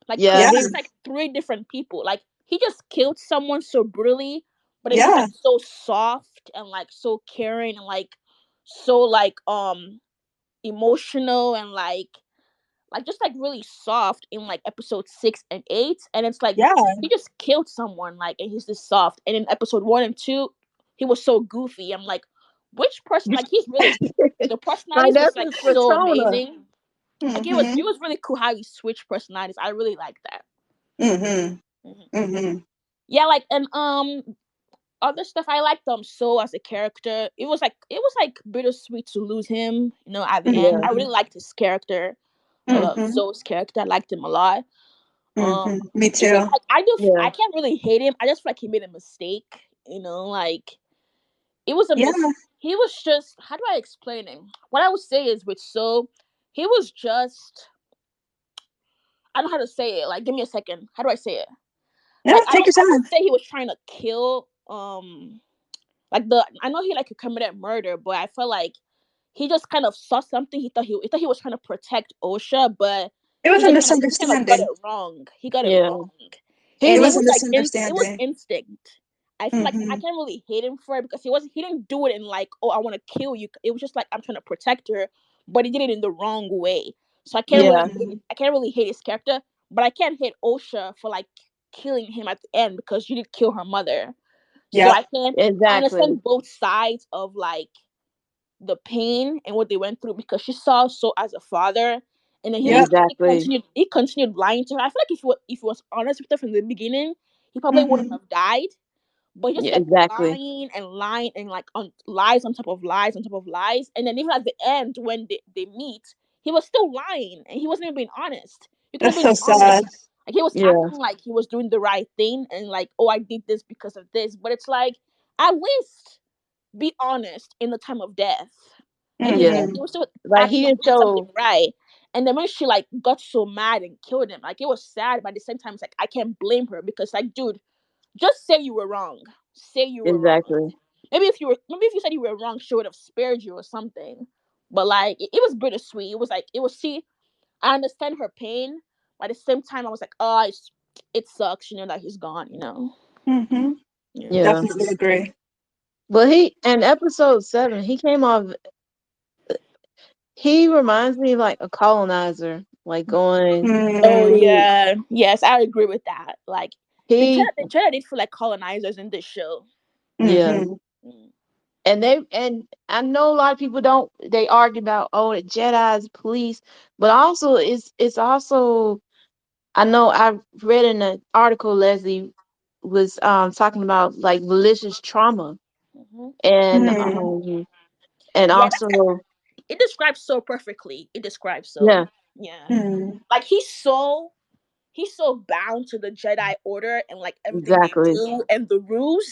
Like Yeah. Yeah. completely like 3 different people. Like he just killed someone so brutally, but then he's Yeah. like so soft and like so caring and like so like emotional and like just like really soft in like episode 6 and 8, and it's like Yeah. he just killed someone like and he's just soft, and in episode 1 and 2 he was so goofy. I'm like, which person, like he's really the Like personalities was that's like his so persona. amazing. Like it Mhm. was really cool how he switched personalities. I really like that. Mhm. Mhm. Mhm. Yeah, like and other stuff I liked so as a character. It was like bittersweet to lose him, at the end. Yeah. I really Mhm. liked his character. Mhm. Zoe's character. I liked him a lot. Mhm. Um, Me even too. like Yeah. I can't really hate him. I just feel like he made a mistake. Like it was a Yeah. mis. He was just, how do I explain him? What I would say is with So, he was just, I don't know how to say it. Like, give me a second. How do I say it? Yeah. Like Take your I won't time. say he was trying to kill like the I know he like committed murder, but I felt like he just kind of saw something. He thought he was trying to protect Osha, but It was a he kind of got it misunderstanding. wroung. He got it Yeah. wrong, He It and he it was a was like it was misunderstanding. instinct. I feel like I Mhm. can't really hate him for it because he didn't do it in like, oh, I want to kill you. It was just like, I'm trying to protect her, but he did it in the wrong way. So Yeah. Mhm. I can't really hate his character, but I can't hate Osha for like killing him at the end because you did kill her mother. So Yep. I Exactly. understand both sides of like the pain and what they went through because she saw So as a father, and then Yep. Exactly. he continued lying to her. I feel like if he was honest with her from the beginning, he probably wouldn't Mhm. have died. But he just Yeah, kept exactly. lying and lying and like on lies on top of lies on top of lies. And then even at the end when they meet, he was still lying and he wasn't even being honest. You could have That's been so honest. sad. Like he was Yeah. acting like he was doing the right thing and like, oh, I did this because of this. But it's like, at least be honest in the time of death. And Yeah. Mhm. he was still Like he acting like didn't he did something show right. And then when she like got so mad and killed him, like it was sad, but at the same time, it's like I can't blame her because like, dude, just say you were wrong. Say you were wrong. Exactly. Maybe if you said you were wrong, she would have spared you or something. But like, it was bittersweet. It was like, it was, see, I understand her pain, but at the same time, I was like, oh, it sucks, that he's gone, Mm-hmm. Yeah. Yeah. Definitely agree. But he in episode 7, he came off. He reminds me of like a colonizer, like going Oh Mm. through. yeah, yes, I agree with that. Like He, the Jedi did feel like colonizers in this show. yeah. Mm-hmm. Mm. And I know a lot of people don't. They argue about, oh, the Jedi's police, but also it's also, I know I read in an article Leslie was talking about like malicious trauma Hmm. and Mm. Yeah, also, it describes so perfectly. It describes so, yeah, yeah. Mm. Like he's so bound to the Jedi Order and like everything they exactly. do and the rules.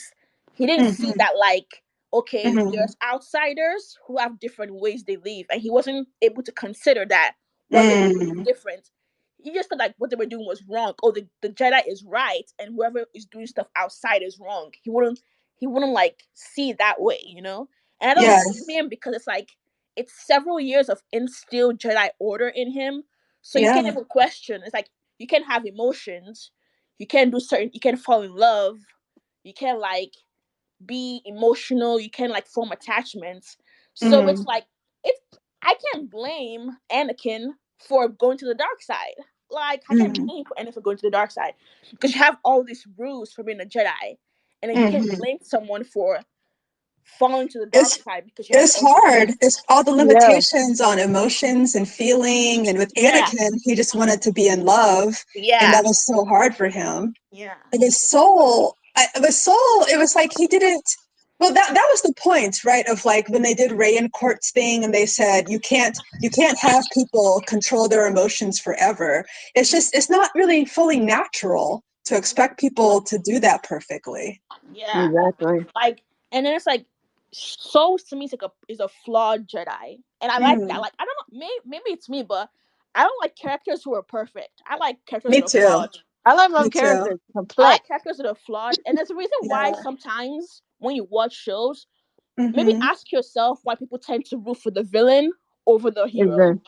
He didn't see Mm-hmm. that like, okay, Mm-hmm. there's outsiders who have different ways they live, and he wasn't able to consider that what they do is Mm. different. He just thought like what they were doing was wrong. Oh, the Jedi is right, and whoever is doing stuff outside is wrong. He wouldn't like see it that way. And I don't blame Yes. him because it's like it's several years of instilled Jedi order in him, so you can't Yeah. even question. It's like you can have emotions, you can fall in love, you can like be emotional, you can like form attachments. So it's Mm. like it's I can't blame Anakin for going to the dark side. Like I can't Mm. blame Anakin for going to the dark side because you have all these rules for being a Jedi, and then you can't Mm-hmm. blame someone for falling to the dark It's side because you have it's all these hard. rules. It's all the Yeah, limitations on emotions and feeling. And with Yeah, Anakin, he just wanted to be in love, and yeah, that was so hard for him. yeah. And his soul, it was like he didn't. Well, that was the point, right? Of like when they did Ray and Court's thing, and they said you can't have people control their emotions forever. It's not really fully natural to expect people to do that perfectly. Yeah. exactly. Like, and then it's like Soul to me is a flawed Jedi, and I like that. Mm, Like, I don't know, maybe it's me, but I don't like characters who are perfect. I like characters me that are too. flawed. I like my Me too. characters I like complex. characters that are flawed, and there's a reason why Yeah. sometimes when you watch shows, maybe Mm-hmm. ask yourself why people tend to root for the villain over the Is hero.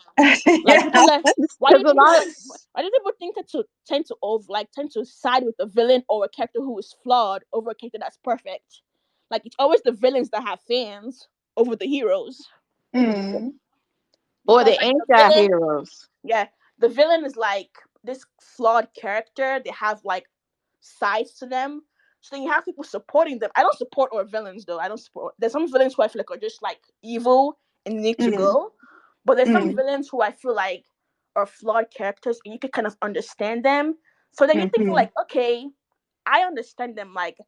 Like people Yeah. like, why do because you a think lot. why do people think that to tend to side with the villain or a character who is flawed over a character that's perfect? Like it's always the villains that have fans over the heroes Mm, Or because the like the villain, anti-heroes. yeah, the villain is like this flawed character. They have like sides to them. So then you have people supporting them. I don't support our villains though. I don't support. There's some villains who I feel like are just like evil and need to mm, go. But there's some mm, villains who I feel like are flawed characters and you can kind of understand them. So then you're thinking mm-hmm, like, okay, I understand them. Like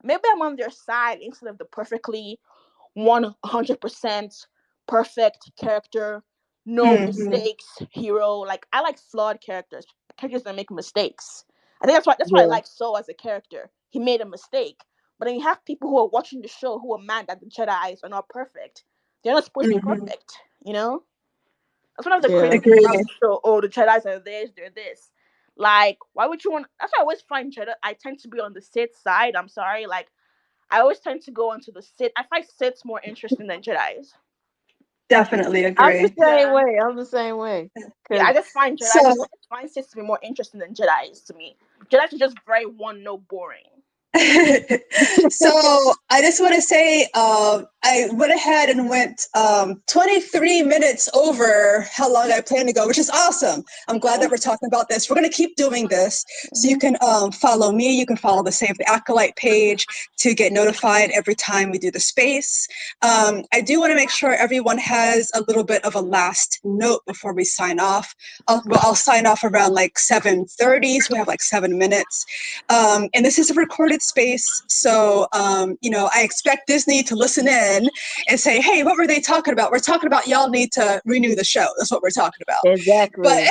maybe I'm on their side instead of the perfectly 100% perfect character, no mm-hmm, mistakes hero. Like I like flawed characters that make mistakes. I think that's why I Yeah, like Soul as a character. He made a mistake, but then you have people who are watching the show who are mad that the Jedi's are not perfect. They're not supposed to be mm-hmm. perfect, you know. That's one of the yeah, criticisms about Agree. the show. Oh, the Jedi's are this, they're this. Like, why would you want? That's why I always find Jedi. I tend to be on the Sith side. I'm sorry, like I always tend to go onto the Sith. I find Siths more interesting than Jedi's. Definitely I'm the agree. same Yeah. way. I'm the same way. Yeah, Cause So, I just find Sith to be more interesting than Jedi's to me. Jedi's are just very one note boring. so I just want to say I went ahead and went 23 minutes over how long I planned to go, which is awesome. I'm glad that we're talking about this. We're going to keep doing this. So you Mm-hmm. can follow me. You can follow the Save the Acolyte page to get notified every time we do the space. I do want to make sure everyone has a little bit of a last note before we sign off. I'll sign off around like 7:30, so we have like 7 minutes. And this is a recorded space, so I expect Disney to listen in and say, "Hey, what were they talking about? We're talking about y'all need to renew the show. That's what we're talking about." But exactly.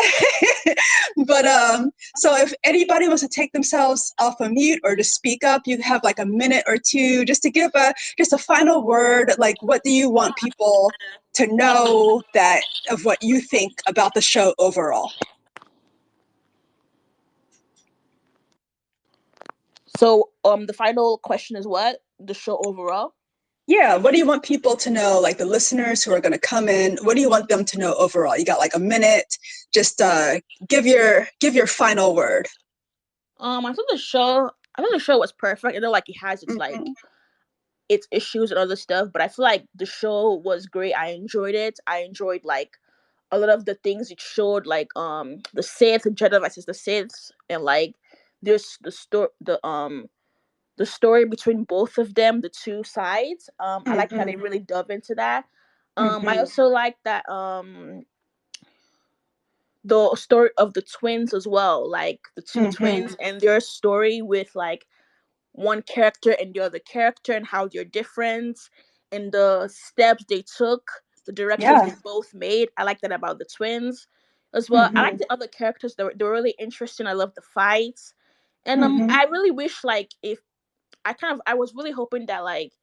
but So if anybody wants to take themselves off a mute or to speak up, you have like a minute or two just to give a final word. Like, what do you want people to know that of what you think about the show overall? So the final question is what? The show overall? Yeah, what do you want people to know, like the listeners who are going to come in? What do you want them to know overall? You got like a minute. Just give your final word. I thought the show was perfect. I know like it has its like Mm-hmm. its issues and other stuff, but I feel like the show was great. I enjoyed it. I enjoyed like a lot of the things it showed, like the Sith, Jedi versus the Siths, and like there's the story between both of them, the two sides. I like that they Mm-hmm. really dove into that. I Mm-hmm. also like that the story of the twins as well, like the two Mm-hmm. twins and their story with like one character and the other character and how they're different and the steps they took, the directions Yeah. they both made. I like that about the twins as well. I like Mm-hmm. the other characters. They were really interesting. I love the fights. And Mm-hmm. I really wish like if I was really hoping that like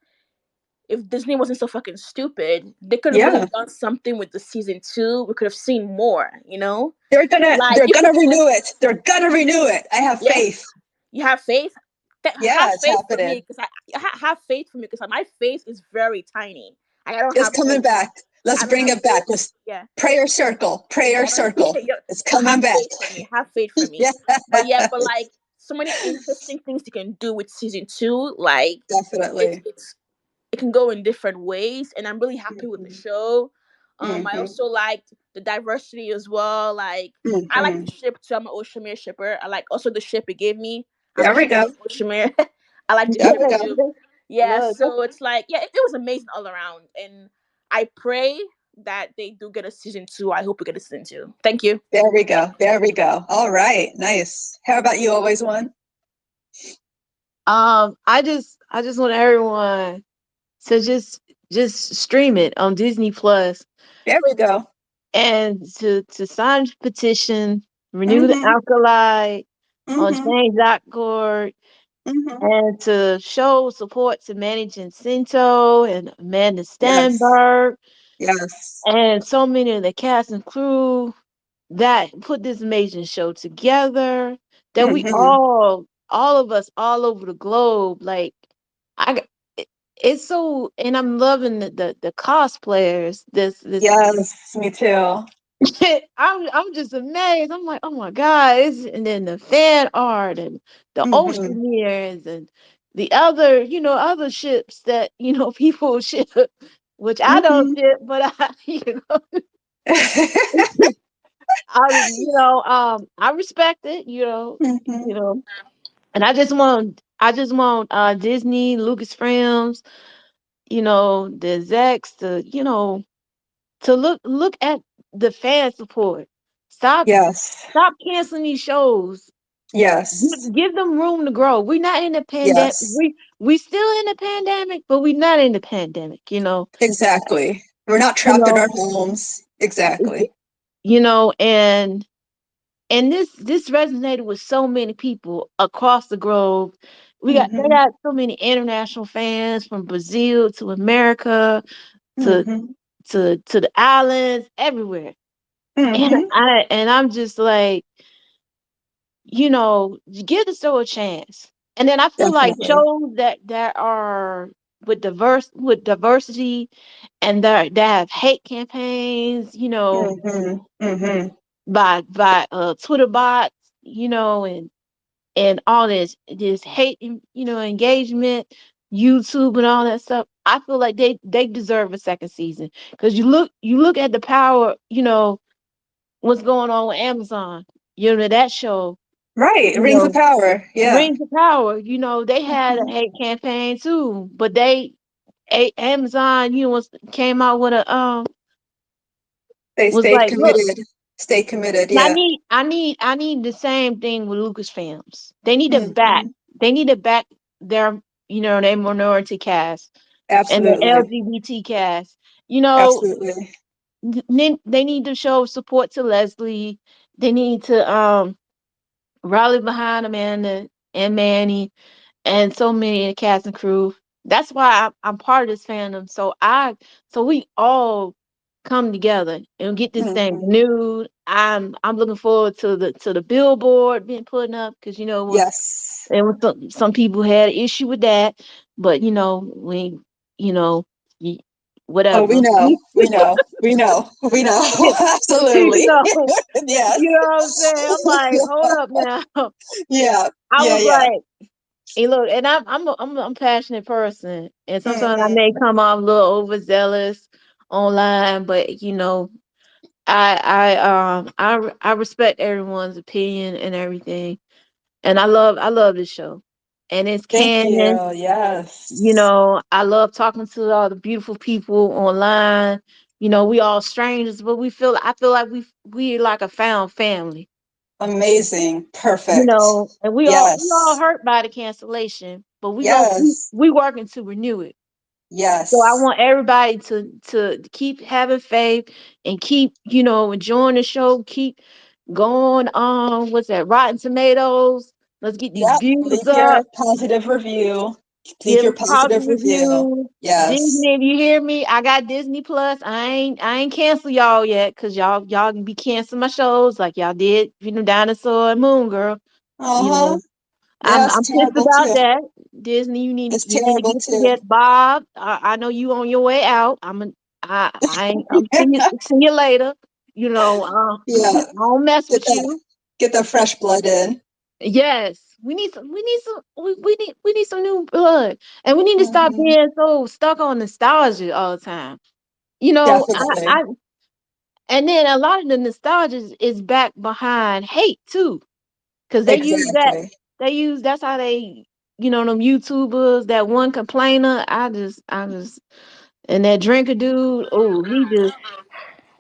if Disney wasn't so fucking stupid, they could have really Yeah. done something with the season two. We could have seen more, you know? They're gonna Like they're you gonna could renew it. They're gonna renew it. I have yeah, faith. you have faith. Yeah, Have it's faith for me happening. because have faith for me because my faith is very tiny. Like, I don't It's have coming faith. back. Let's I don't bring have it back. faith. Let's Yeah, prayer circle. Prayer yeah, circle. yeah. It's So coming have back. faith for me. Have faith for me. Yeah. But yeah, but like so many interesting things you can do with season two. Like it's Definitely. it's it can go in different ways, and I'm really happy with the Mm-hmm. show. I Mm-hmm. also liked the diversity as well. Like I like Mm-hmm. the ship too. I'm an Oshimir shipper. I like also the ship it gave me. I'm There a we shipper go. for Oshimir. I like the There ship we Look, go. too. Yeah, look. so it's like it was amazing all around, and I pray that they do get a season two. I hope we get a season two. Thank you. There we go. There we go. All right. Nice. How about you, always one? I just want everyone to just stream it on Disney Plus There we go. and to sign the petition, renew the Mm-hmm. Acolyte on Mm-hmm. change.org, Mm-hmm. and to show support to Manny Jacinto and Amanda Yes. Stenberg Yes. and so many of the cast and crew that put this amazing show together, that we Mm-hmm. all of us all over the globe, like I g- it- it's so, and I'm loving the cosplayers, this Yes. Me too. I'm just amazed. I'm like, oh my god. And then the fan art and the Mm-hmm. oceaneers and the other, other ships that, people ship, which I don't Mm-hmm. ship, but I I respect it, Mm-hmm. and I just want Disney, Lucasfilms, the execs to, to look at the fan support. Stop Yes. stop canceling these shows. Yes. Give them room to grow. We're not in the pandemic. Yes. We still in the pandemic, but we're not in the pandemic. Exactly. We're not You trapped in know, our homes. Exactly. and this resonated with so many people across the globe. They Mm-hmm. got so many international fans from Brazil to America to Mm-hmm. to the islands, everywhere. And Mm-hmm. I'm just like, give the show a chance. And then I feel like Definitely. shows that are with diversity and that have hate campaigns, Mm-hmm. Mm-hmm. by Twitter bots, and all this hate, engagement, YouTube and all that stuff. I feel like they deserve a second season, because you look at the power, what's going on with Amazon, that show, Right. you Rings of know, power. Yeah. Rings of Power, they had a Mm-hmm. hate campaign too, but Amazon, came out with They was stayed like, look, committed. Stay committed. I Yeah. need, I need, I need the same thing with Lucasfilms. They need to back, Mm-hmm. they need to back their, their minority cast and the Absolutely. LGBT cast. You know, Absolutely. they need to show support to Leslie. They need to rallied behind Amanda and Manny and so many in the cast and crew. That's why I'm part of this fandom. So we all come together and get this thing Hmm. renewed. I'm looking forward to the billboard being put up because Yes. there was some people had an issue with that, but we you know y- Oh, we whatever. know, we know, we know, we know. you Absolutely. know Yes. you know what I'm saying. I'm like, hold up now. Yeah. I Yeah. was Yeah. like, hey, look, and I'm a passionate person, and sometimes I Hmm. may come off a little overzealous online, but I respect everyone's opinion and everything, and I love this show, and it's Thank canon. you. Yes. I love talking to all the beautiful people online. We all strangers, but I feel like we're like a found family. Amazing. Perfect. And we all Yes. hurt by the cancellation, but Yes. we working to renew it. So I Yes. want everybody to keep having faith and keep, enjoying the show, keep going on, what's that, Rotten Tomatoes. Let's get these Yep. views Leave your up. positive review. Leave Give your us positive positive review. reviews. Yes. Disney, if you hear me, I got Disney Plus. I ain't cancel y'all yet, cause y'all can be canceling my shows like y'all did, Dinosaur and Moon Girl. You Uh-huh. know, I'm Yes. I'm pissed Terrible about too. that. Disney, you need It's you need to terrible get too. together. Bob, I know you on your way out. I'm see you later. Yeah. I don't mess Get with that. you. Get the fresh blood in. Yes, we need some new blood, and we need to stop Hmm. being so stuck on nostalgia all the time. You know, Definitely. and then a lot of the nostalgia is back behind hate too, because they use that. Exactly. That's how they, them YouTubers, that one complainer. And that drinker dude. Oh, he just,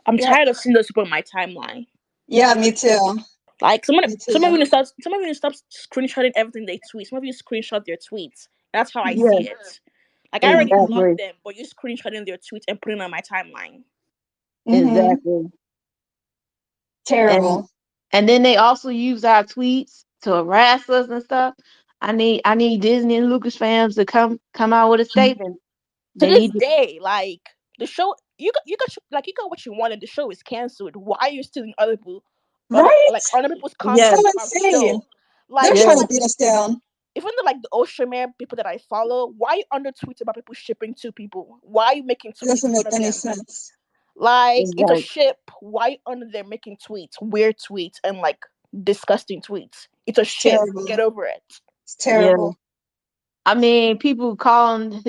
I'm Yep. tired of seeing those people on my timeline. Yeah, me too. Like Me some of too. you stop screenshotting everything they tweet. Some of you screenshot their tweets. That's how I yeah, see it. Like I already Hmm. blocked exactly, them, but you're screenshotting their tweets and putting it on my timeline. Hmm. exactly. And Terrible. and then they also use our tweets to harass us and stuff. I need Disney and Lucasfilms to come out with a statement. To They this need to. day, like the show, you got what you wanted. The show is canceled. Why are you stealing Right? other people's So Yes, content about the insane. show? They're Like yes, trying to beat us down. even the Ocean people that I follow, why are you under tweets about people shipping two people? Why are you making It tweets doesn't make one of any them? sense. Like it's a exactly. ship. Why under there making tweets, weird tweets, and like disgusting tweets? It's a It's ship. terrible. Get over it. It's Yeah, terrible. I mean, people calling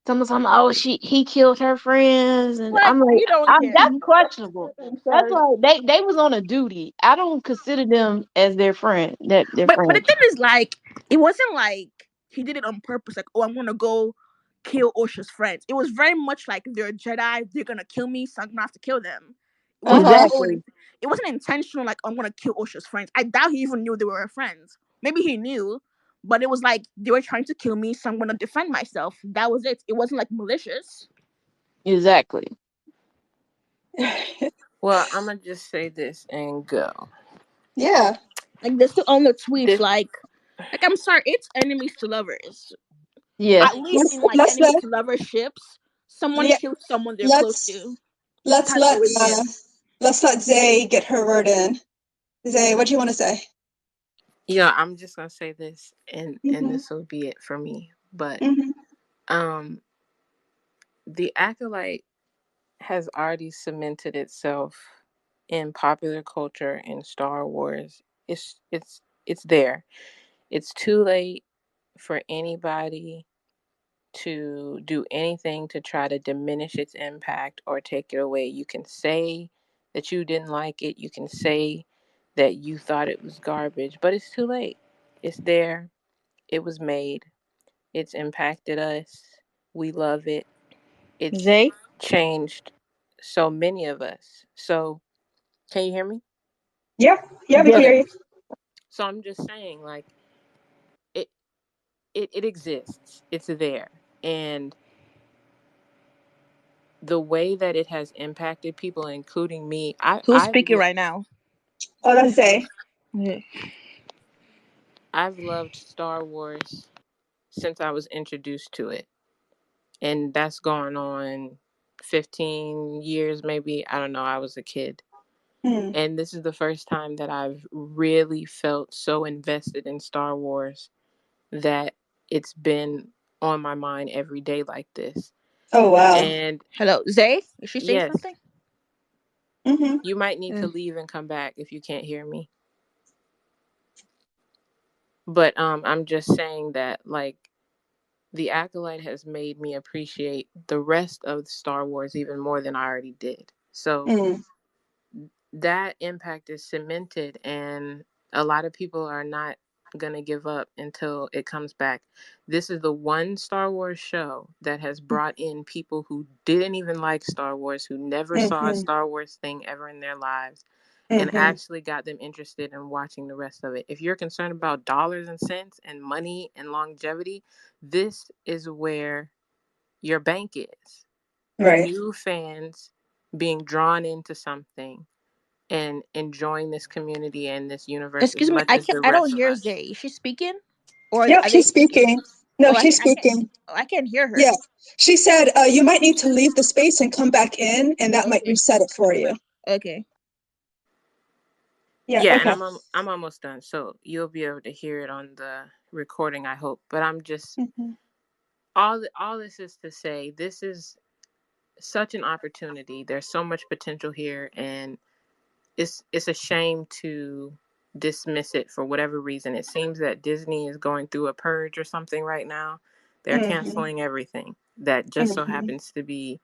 someone, oh, he killed her friends, and Like I'm like, you don't care. that's questionable. I'm That's sorry. like they was on a duty. I don't consider them as their friend. That their But the friend. thing is, like, it wasn't like he did it on purpose. Like, oh, I'm gonna go kill Osha's friends. It was very much like they're Jedi. They're gonna kill me, so I'm gonna have to kill them. It wasn't like Uh-huh. Exactly. it wasn't intentional. Like I'm gonna kill Osha's friends. I doubt he even knew they were friends. Maybe he knew, but it was like they were trying to kill me, so I'm gonna defend myself. That was it. It wasn't like malicious. Exactly. Well, I'm gonna just say this and go. Yeah. Like they're still on the tweets. This, Like I'm sorry, it's enemies to lovers. Yeah. At least in like Let's enemies let to lovers ships, someone yeah, kills someone they're close to. let's let's That's let always uh good. let's let Zay get her word in. Zay, what do you want to say? yeah, I'm just gonna say this, and Hmm. this will be it for me. But Hmm. um, the acolyte has already cemented itself in popular culture in Star Wars. It's there. It's too late for anybody to do anything to try to diminish its impact or take it away. You can say that you didn't like it. You can say that you thought it was garbage, but it's too late. It's there. It was made. It's impacted us. We love it. It's Zay? changed so many of us. So, can you hear me? Yeah, yeah, we can Yes. hear Okay. you. So I'm just saying, like, it it exists. It's there. And the way that it has impacted people, including me, Who's speaking right now? Oh, that's Zay. Yeah. I've loved Star Wars since I was introduced to it. And that's gone on 15 years, maybe. I don't know. I was a kid. Mm. And this is the first time that I've really felt so invested in Star Wars that it's been on my mind every day like this. Oh, wow. And Hello, Zay. Is she saying yes, something? Mm-hmm. you might need to Mm. leave and come back if you can't hear me. But I'm just saying that like the Acolyte has made me appreciate the rest of Star Wars even more than I already did. So Mm. that impact is cemented, and a lot of people are not going to give up until it comes back. This is the one Star Wars show that has brought in people who didn't even like Star Wars, who never saw a Mm-hmm. Star Wars thing ever in their lives, and Mm-hmm. actually got them interested in watching the rest of it. If you're concerned about dollars and cents and money and longevity, this is where your bank is. Right. New fans being drawn into something and enjoying this community and this universe as Excuse me, much as the I don't rest of hear us. Zay. Is she speaking? Or Yep, are she's they? speaking. No, Oh, she's I can't. speaking. Oh, I can't hear her. Yeah. She said you might need to leave the space and come back in, and that might Okay. reset it for you. Okay. Yeah, Yeah, and okay. I'm almost done, so you'll be able to hear it on the recording, I hope. But I'm just Mm-hmm. all this is to say, this is such an opportunity. There's so much potential here, and it's a shame to dismiss it for whatever reason. It seems that Disney is going through a purge or something right now. They're Mm-hmm. canceling everything that just so Mm-hmm. happens to be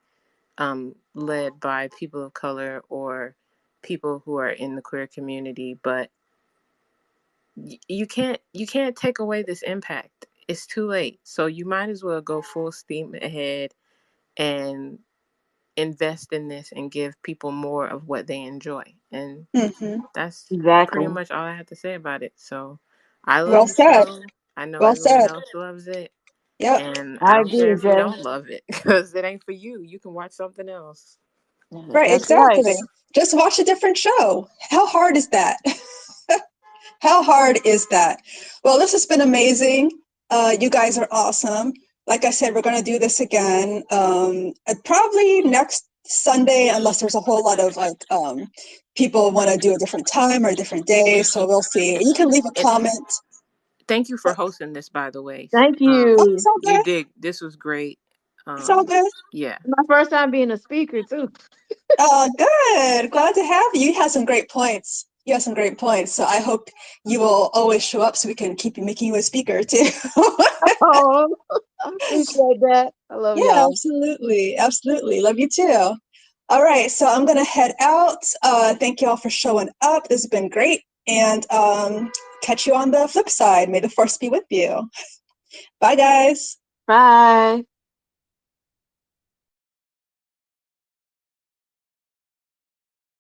led by people of color or people who are in the queer community. But you can't take away this impact. It's too late. So you might as well go full steam ahead and invest in this and give people more of what they enjoy. And Mm-hmm. that's pretty Exactly. much all I have to say about it. So I Well love the said. show. I know Well everyone said. else loves it. Yep. And I I don't care agree, if you Zay. don't love it because it ain't for you. You can watch something else. Right, That's right. exactly. Just watch a different show. How hard is that? How hard is that? Well, this has been amazing. You guys are awesome. Like I said, we're going to do this again. Probably next Sunday, unless there's a whole lot of people want to do a different time or a different day. So we'll see. You can leave a And comment. thank you for hosting this, by the way. Thank Oh, you. it's all You good. did. This was great. It's all good. Yeah. My first time being a speaker too. Good. Glad to have you. You had some great points. You have some great points. So I hope you will always show up so we can keep making you a speaker too. Oh, I appreciate that. I love Yeah, y'all. absolutely. Absolutely. Love you too. All right. So I'm going to head out. Thank you all for showing up. This has been great. And catch you on the flip side. May the force be with you. Bye, guys. Bye.